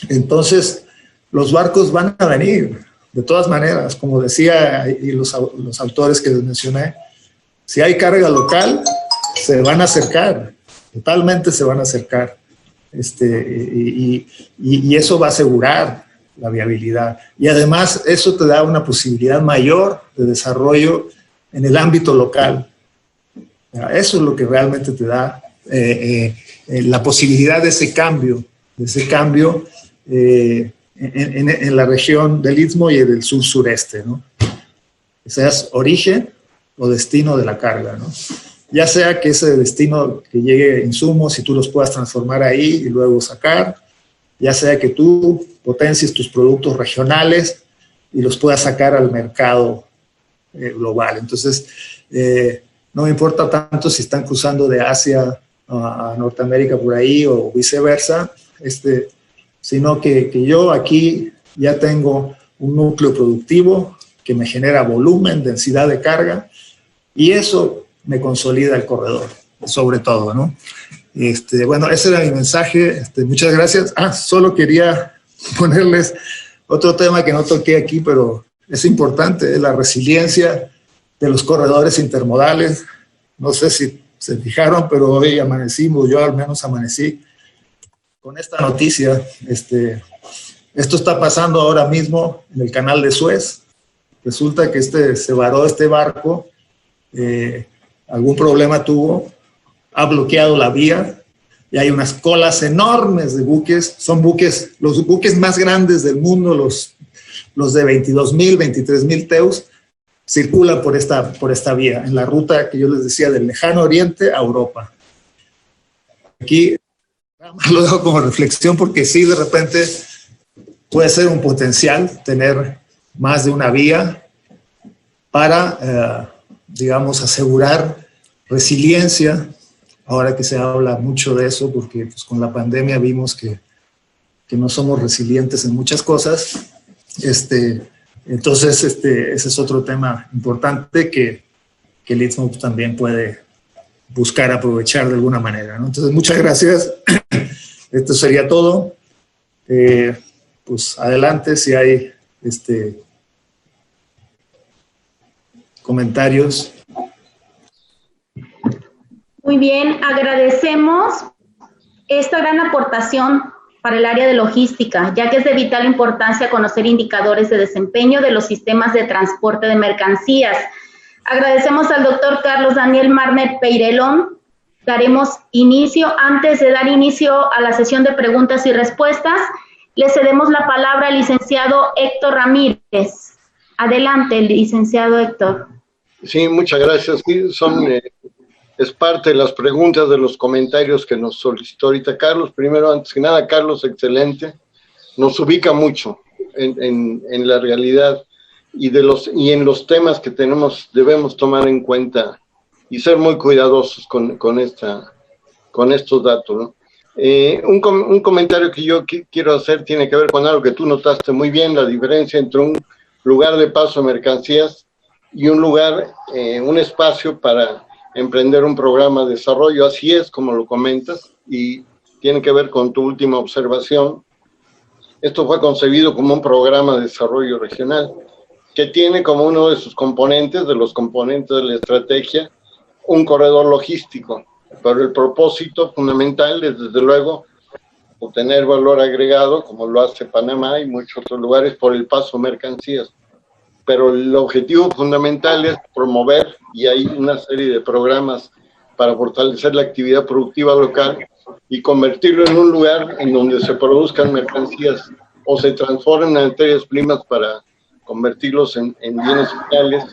entonces los barcos van a venir, de todas maneras, como decía y los autores que les mencioné, si hay carga local, se van a acercar, totalmente se van a acercar, y eso va a asegurar la viabilidad. Y además eso te da una posibilidad mayor de desarrollo en el ámbito local. Eso es lo que realmente te da la posibilidad de ese cambio en la región del Istmo y del sur-sureste, ¿no? Que seas origen o destino de la carga, ¿no? Ya sea que ese destino que llegue insumos y tú los puedas transformar ahí y luego sacar, ya sea que tú potencies tus productos regionales y los puedas sacar al mercado global. Entonces, no me importa tanto si están cruzando de Asia a Norteamérica por ahí o viceversa, sino que yo aquí ya tengo un núcleo productivo que me genera volumen, densidad de carga, y eso me consolida el corredor, sobre todo, ¿no? Bueno, ese era mi mensaje. Muchas gracias. Solo quería ponerles otro tema que no toqué aquí, pero es importante, es la resiliencia de los corredores intermodales. No sé si se fijaron, pero hoy amanecimos, yo al menos amanecí con esta noticia. Esto está pasando ahora mismo en el canal de Suez. Resulta que se varó este barco, algún problema tuvo, ha bloqueado la vía y hay unas colas enormes de buques. Son buques, los buques más grandes del mundo, los de 22,000, 23,000 teus, circulan por esta vía, en la ruta que yo les decía, del lejano oriente a Europa. Aquí lo dejo como reflexión porque sí, de repente puede ser un potencial tener más de una vía para, digamos, asegurar resiliencia, ahora que se habla mucho de eso, porque pues, con la pandemia vimos que no somos resilientes en muchas cosas. Entonces, ese es otro tema importante que el Istmo también puede buscar aprovechar de alguna manera, ¿no? Entonces, muchas gracias. Esto sería todo. Pues adelante si hay comentarios. Muy bien, agradecemos esta gran aportación para el área de logística, ya que es de vital importancia conocer indicadores de desempeño de los sistemas de transporte de mercancías. Agradecemos al doctor Carlos Daniel Marnet Peyrelón. Daremos inicio, antes de dar inicio a la sesión de preguntas y respuestas, le cedemos la palabra al licenciado Héctor Ramírez. Adelante, licenciado Héctor. Sí, muchas gracias. Sí, es parte de las preguntas, de los comentarios que nos solicitó ahorita Carlos. Primero, antes que nada, Carlos, excelente. Nos ubica mucho en la realidad y en los temas que debemos tomar en cuenta y ser muy cuidadosos con estos datos, ¿no? Un comentario que yo quiero hacer tiene que ver con algo que tú notaste muy bien, la diferencia entre un lugar de paso de mercancías y un espacio para emprender un programa de desarrollo. Así es como lo comentas, y tiene que ver con tu última observación. Esto fue concebido como un programa de desarrollo regional que tiene como uno de sus componentes, de los componentes de la estrategia, un corredor logístico, pero el propósito fundamental es, desde luego, obtener valor agregado, como lo hace Panamá y muchos otros lugares, por el paso de mercancías. Pero el objetivo fundamental es promover, y hay una serie de programas para fortalecer la actividad productiva local y convertirlo en un lugar en donde se produzcan mercancías o se transformen en materias primas para convertirlos en bienes finales,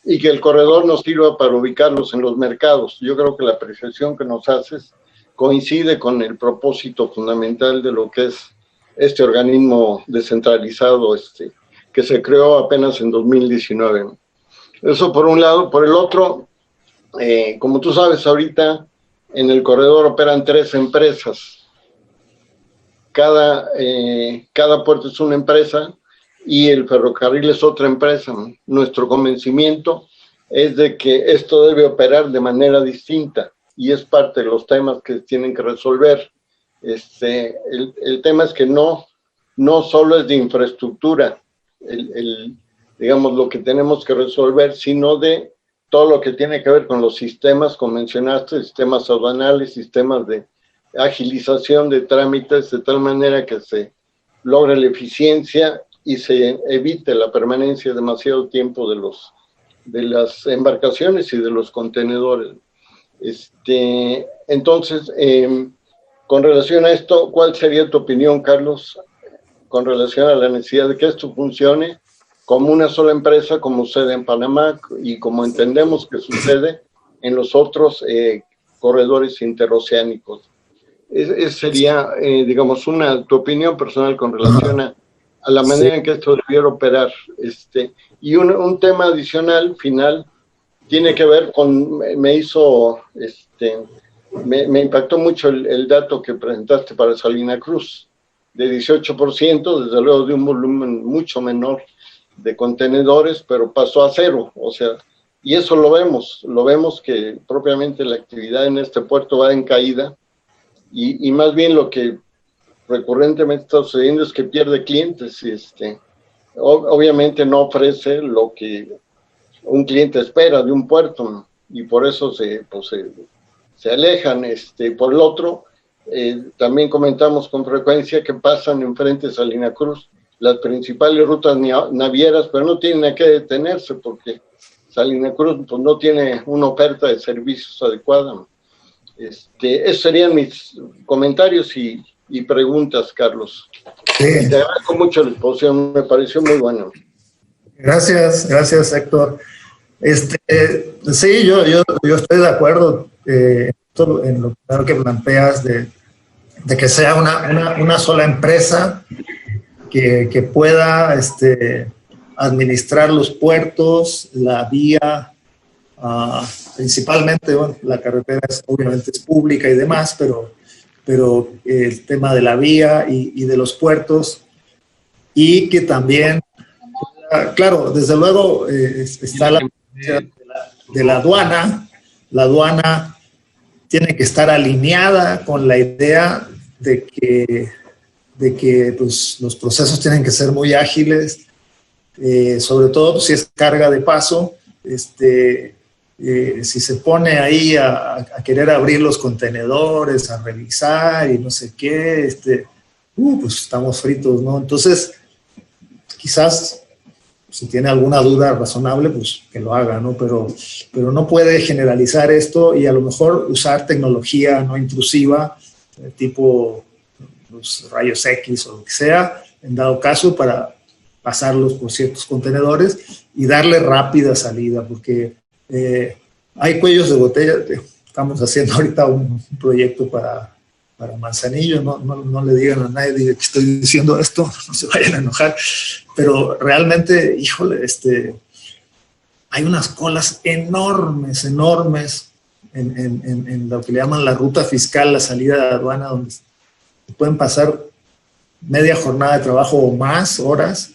y que el corredor nos sirva para ubicarlos en los mercados. Yo creo que la apreciación que nos haces coincide con el propósito fundamental de lo que es este organismo descentralizado que se creó apenas en 2019. Eso por un lado. Por el otro, como tú sabes, ahorita en el corredor operan 3 empresas. Cada puerto es una empresa y el ferrocarril es otra empresa. Nuestro convencimiento es de que esto debe operar de manera distinta y es parte de los temas que tienen que resolver. El tema es que no solo es de infraestructura, digamos, lo que tenemos que resolver, sino de todo lo que tiene que ver con los sistemas, como mencionaste, sistemas aduanales, sistemas de agilización de trámites, de tal manera que se logre la eficiencia y se evite la permanencia demasiado tiempo de las embarcaciones y de los contenedores. Entonces, con relación a esto, ¿cuál sería tu opinión, Carlos, con relación a la necesidad de que esto funcione como una sola empresa, como sucede en Panamá y como entendemos que sucede en los otros corredores interoceánicos? Esa sería, digamos, tu opinión personal con relación a la manera en que esto debiera operar. Y un tema adicional, final, tiene que ver con, me impactó mucho el dato que presentaste para Salina Cruz, de 18%, desde luego de un volumen mucho menor de contenedores, pero pasó a 0, o sea, y eso lo vemos que propiamente la actividad en este puerto va en caída, y más bien lo que recurrentemente está sucediendo es que pierde clientes, obviamente no ofrece lo que un cliente espera de un puerto, y por eso se alejan. Por el otro, también comentamos con frecuencia que pasan enfrente de Salina Cruz las principales rutas navieras, pero no tienen a qué detenerse porque Salina Cruz pues, no tiene una oferta de servicios adecuada. Esos serían mis comentarios y preguntas, Carlos. Sí. Te agradezco mucho la exposición, me pareció muy bueno. Gracias, Héctor. Sí, yo estoy de acuerdo en lo que planteas de que sea una sola empresa que pueda administrar los puertos, la vía, principalmente, bueno, la carretera obviamente es pública y demás, pero el tema de la vía y de los puertos, y que también, claro, desde luego está la de la aduana. La aduana tiene que estar alineada con la idea de que pues, los procesos tienen que ser muy ágiles, sobre todo pues, si es carga de paso. Si se pone ahí a querer abrir los contenedores, a revisar y no sé qué, pues estamos fritos, ¿no? Entonces, quizás si tiene alguna duda razonable, pues que lo haga, ¿no? Pero no puede generalizar esto y a lo mejor usar tecnología no intrusiva, tipo los rayos X o lo que sea, en dado caso, para pasarlos por ciertos contenedores y darle rápida salida, porque hay cuellos de botella. Estamos haciendo ahorita un proyecto para Manzanillo, no le digan a nadie que estoy diciendo esto, no se vayan a enojar, pero realmente, híjole, hay unas colas enormes en lo que le llaman la ruta fiscal, la salida de aduana, donde pueden pasar media jornada de trabajo o más horas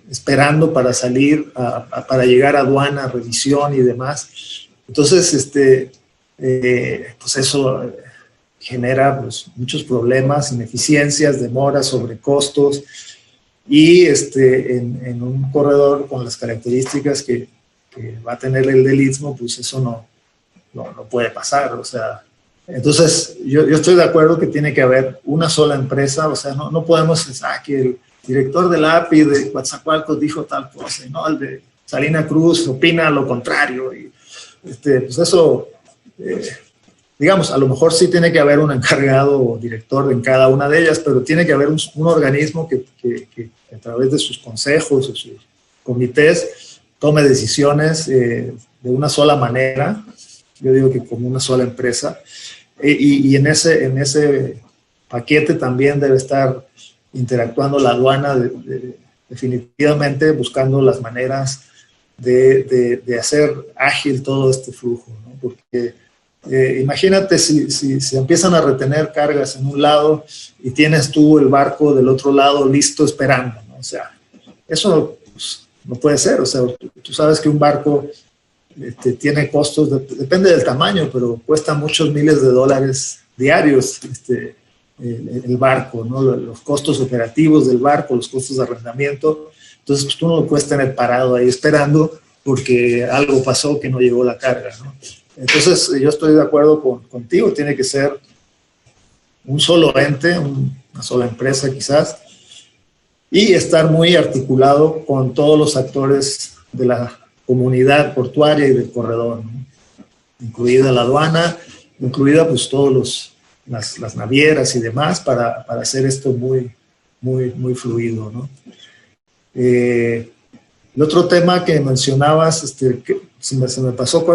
esperando para salir, para llegar a aduana, revisión y demás. Entonces, pues eso genera pues, muchos problemas, ineficiencias, demoras, sobrecostos, y en un corredor con las características que va a tener el del Istmo, pues eso no puede pasar, o sea. Entonces, yo estoy de acuerdo que tiene que haber una sola empresa, o sea, no podemos pensar que el director del API de Coatzacoalcos dijo tal cosa, y no, el de Salina Cruz opina lo contrario, y pues eso, digamos, a lo mejor sí tiene que haber un encargado o director en cada una de ellas, pero tiene que haber un organismo que a través de sus consejos o sus comités tome decisiones de una sola manera, yo digo que como una sola empresa, y en ese paquete también debe estar interactuando la aduana definitivamente buscando las maneras de hacer ágil todo este flujo, ¿no? Porque imagínate si empiezan a retener cargas en un lado y tienes tú el barco del otro lado listo esperando, ¿no? O sea, eso pues, no puede ser, o sea, tú sabes que un barco tiene costos, depende del tamaño, pero cuesta muchos miles de dólares diarios el barco, ¿no? Los costos operativos del barco, los costos de arrendamiento. Entonces, pues, tú no lo puedes tener parado ahí esperando porque algo pasó que no llegó la carga, ¿no? Entonces, yo estoy de acuerdo contigo, tiene que ser un solo ente, una sola empresa quizás, y estar muy articulado con todos los actores de la comunidad portuaria y del corredor, ¿no? Incluida la aduana, incluida pues todos las navieras y demás para hacer esto muy fluido, ¿no? El otro tema que mencionabas, que se me pasó,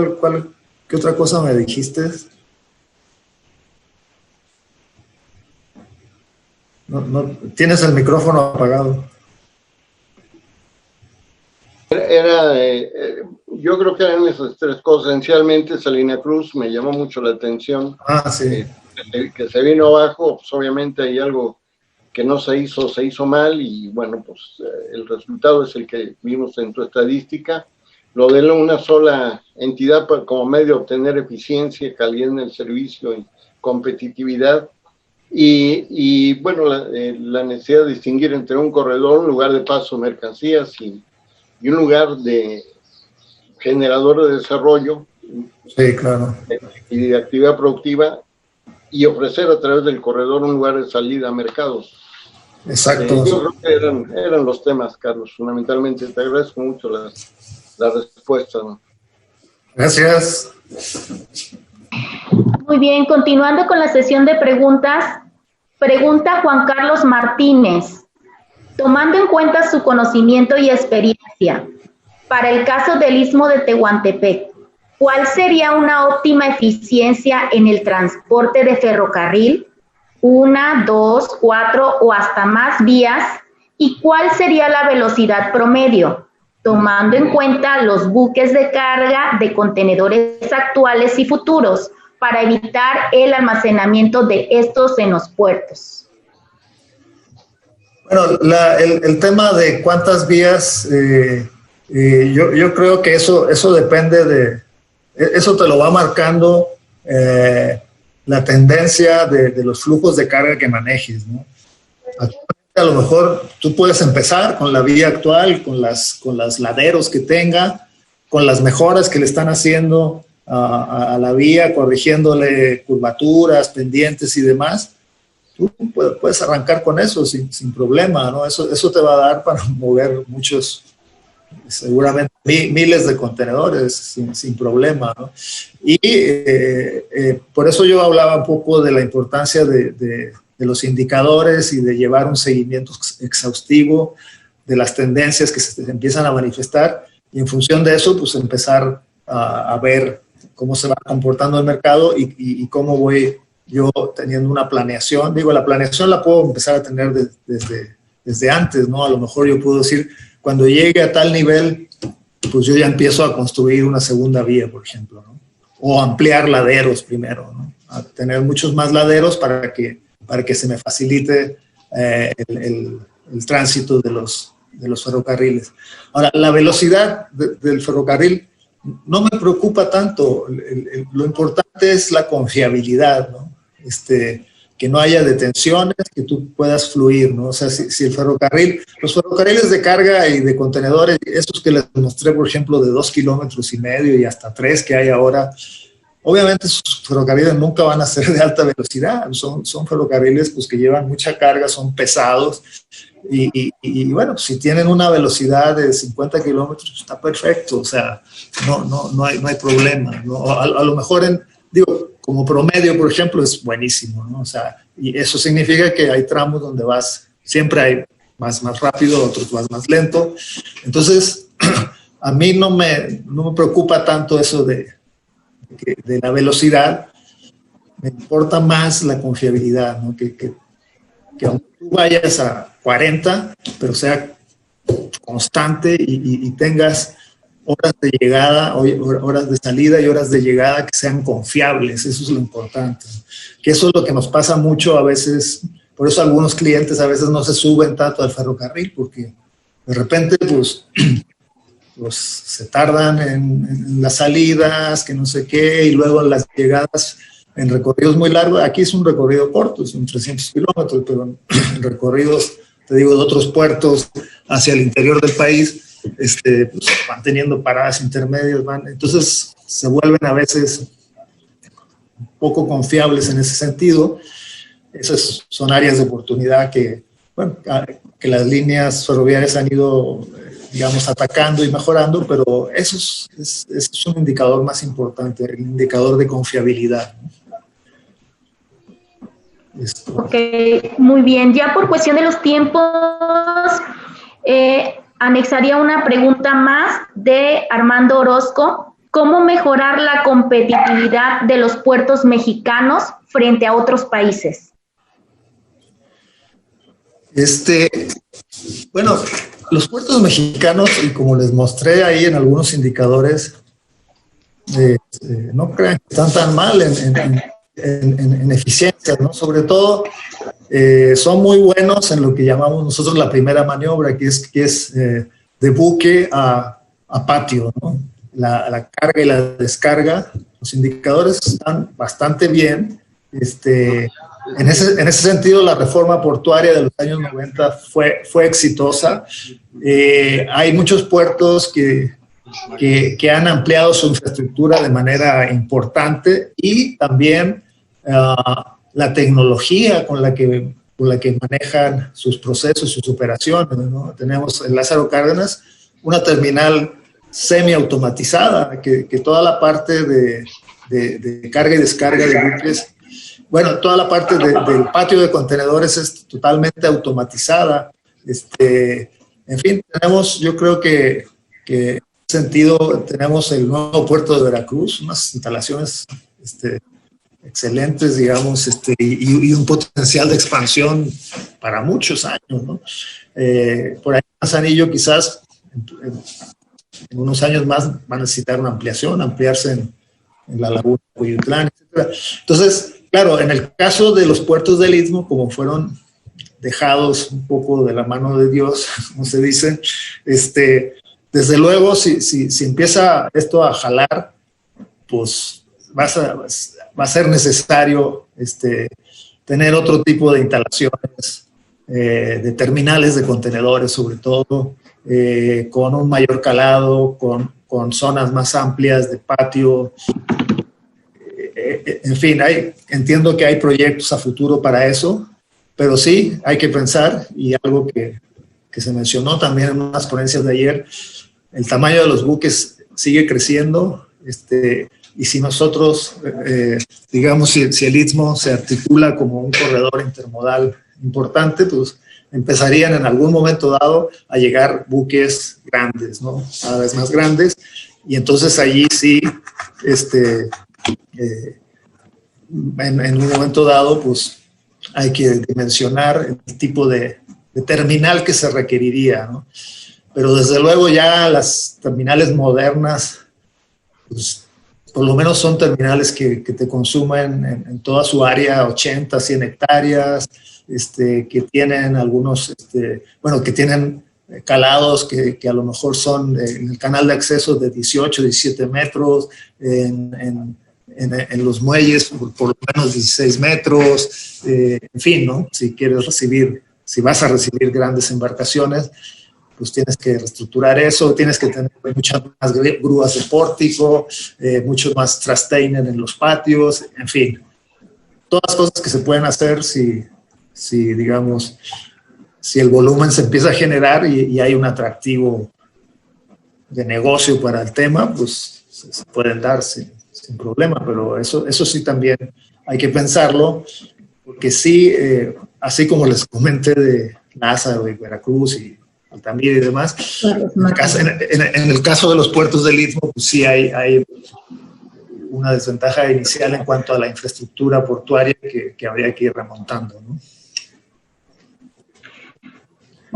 ¿qué otra cosa me dijiste? No, tienes el micrófono apagado. Yo creo que eran esas tres cosas. Esencialmente, Salina Cruz me llamó mucho la atención. Sí. Que se vino abajo, pues obviamente hay algo que no se hizo mal y bueno, pues el resultado es el que vimos en tu estadística. Lo de una sola entidad como medio de obtener eficiencia, calidad en el servicio y competitividad. Y bueno, la necesidad de distinguir entre un corredor, un lugar de paso de mercancías y un lugar de generador de desarrollo, sí, claro, y de actividad productiva, y ofrecer a través del corredor un lugar de salida a mercados. Exacto. Yo creo que eran los temas, Carlos, fundamentalmente. Te agradezco mucho la respuesta, ¿no? Gracias. Muy bien, continuando con la sesión de preguntas, pregunta Juan Carlos Martínez. Tomando en cuenta su conocimiento y experiencia, para el caso del Istmo de Tehuantepec, ¿cuál sería una óptima eficiencia en el transporte de ferrocarril? 1, 2, 4 o hasta más vías. ¿Y cuál sería la velocidad promedio? Tomando en cuenta los buques de carga de contenedores actuales y futuros, para evitar el almacenamiento de estos en los puertos. Bueno, el tema de cuántas vías, yo creo que eso depende eso te lo va marcando la tendencia de los flujos de carga que manejes, ¿no? A lo mejor tú puedes empezar con la vía actual, con las laderos que tenga, con las mejoras que le están haciendo a la vía, corrigiéndole curvaturas, pendientes y demás. Tú puedes arrancar con eso sin problema, ¿no? Eso te va a dar para mover seguramente miles de contenedores sin problema, ¿no? Y por eso yo hablaba un poco de la importancia de los indicadores y de llevar un seguimiento exhaustivo de las tendencias que se empiezan a manifestar y en función de eso, pues empezar a ver cómo se va comportando el mercado y cómo voy yo teniendo una planeación. Digo, la planeación la puedo empezar a tener desde antes, ¿no? A lo mejor yo puedo decir, cuando llegue a tal nivel, pues yo ya empiezo a construir una segunda vía, por ejemplo, ¿no? O ampliar laderos primero, ¿no? A tener muchos más laderos para que se me facilite el tránsito de los ferrocarriles. Ahora, la velocidad del ferrocarril no me preocupa tanto. Lo importante es la confiabilidad, ¿no? Que no haya detenciones, que tú puedas fluir, ¿no? O sea, si los ferrocarriles de carga y de contenedores, esos que les mostré, por ejemplo, de 2,5 kilómetros y hasta 3 que hay ahora, Obviamente sus ferrocarriles nunca van a ser de alta velocidad, son ferrocarriles pues, que llevan mucha carga, son pesados, y bueno, si tienen una velocidad de 50 kilómetros, pues está perfecto, o sea, no hay problema, ¿no? A lo mejor, como promedio, por ejemplo, es buenísimo, ¿no? O sea, y eso significa que hay tramos donde siempre hay más rápido, otros vas más lento. Entonces, a mí no me preocupa tanto eso de la velocidad, me importa más la confiabilidad, ¿no? Que aunque tú vayas a 40, pero sea constante y tengas horas de llegada, horas de salida y horas de llegada que sean confiables, eso es lo importante. Que eso es lo que nos pasa mucho a veces, por eso algunos clientes a veces no se suben tanto al ferrocarril, porque de repente pues se tardan en las salidas, que no sé qué, y luego en las llegadas en recorridos muy largos. Aquí es un recorrido corto, son 300 kilómetros, pero en recorridos, te digo, de otros puertos hacia el interior del país, pues, van teniendo paradas intermedias, entonces se vuelven a veces poco confiables en ese sentido. Esas son áreas de oportunidad que las líneas ferroviarias han ido, digamos, atacando y mejorando, pero eso es un indicador más importante, el indicador de confiabilidad, ¿no? Ok, muy bien. Ya por cuestión de los tiempos, anexaría una pregunta más de Armando Orozco. ¿Cómo mejorar la competitividad de los puertos mexicanos frente a otros países? Bueno, los puertos mexicanos, y como les mostré ahí en algunos indicadores, no crean que están tan mal en eficiencia, ¿no? Sobre todo, son muy buenos en lo que llamamos nosotros la primera maniobra, que es de buque a patio, ¿no? La carga y la descarga. Los indicadores están bastante bien. En ese sentido, la reforma portuaria de los años 90 fue exitosa. Hay muchos puertos que han ampliado su infraestructura de manera importante, y también la tecnología con la que manejan sus procesos, sus operaciones, ¿no? Tenemos en Lázaro Cárdenas una terminal semiautomatizada, que toda la parte de carga y descarga de buques, bueno, toda la parte del patio de contenedores es totalmente automatizada. En fin, yo creo que en ese sentido tenemos el nuevo puerto de Veracruz, unas instalaciones excelentes, digamos, y un potencial de expansión para muchos años, ¿no? Por ahí Manzanillo quizás en unos años más van a necesitar una ampliarse en la laguna de Cuyutlán, etc. Entonces, claro, en el caso de los puertos del Istmo, como fueron dejados un poco de la mano de Dios, como se dice, desde luego, si empieza esto a jalar, pues va a ser necesario tener otro tipo de instalaciones, de terminales de contenedores sobre todo, con un mayor calado, con zonas más amplias de patio. En fin, entiendo que hay proyectos a futuro para eso, pero sí hay que pensar, y algo que se mencionó también en unas ponencias de ayer, el tamaño de los buques sigue creciendo, y si nosotros, digamos, si el Istmo se articula como un corredor intermodal importante, pues empezarían en algún momento dado a llegar buques grandes, ¿no? Cada vez más grandes, y entonces allí sí, en un momento dado, pues hay que dimensionar el tipo de terminal que se requeriría, ¿no? Pero desde luego ya las terminales modernas, pues por lo menos son terminales que te consumen en toda su área 80, 100 hectáreas, que tienen algunos, que tienen calados que a lo mejor son en el canal de acceso de 18, 17 metros, en los muelles por lo menos 16 metros, en fin, ¿no? Si vas a recibir grandes embarcaciones, pues tienes que reestructurar eso, tienes que tener muchas más grúas de pórtico, mucho más trastainer en los patios, en fin. Todas cosas que se pueden hacer si digamos, si el volumen se empieza a generar y hay un atractivo de negocio para el tema, pues se pueden dar sin problema, pero eso sí también hay que pensarlo, porque sí, así como les comenté de Lázaro y Veracruz y Altamira y demás, en el caso de los puertos del Istmo, pues sí hay una desventaja inicial en cuanto a la infraestructura portuaria que habría que ir remontando, ¿no?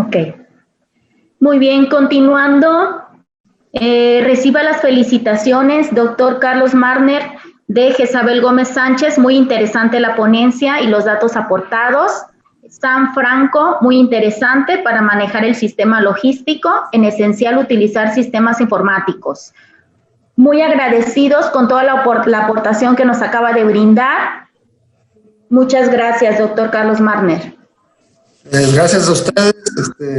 Ok. Muy bien, continuando. Reciba las felicitaciones, doctor Carlos Marner, de Jezabel Gómez Sánchez. Muy interesante la ponencia y los datos aportados. San Franco, muy interesante para manejar el sistema logístico. En esencial, utilizar sistemas informáticos. Muy agradecidos con toda la aportación que nos acaba de brindar. Muchas gracias, doctor Carlos Marner. Gracias a ustedes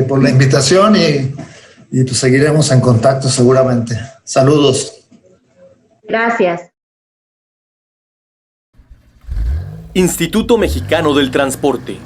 por la invitación y pues seguiremos en contacto seguramente. Saludos. Gracias. Instituto Mexicano del Transporte.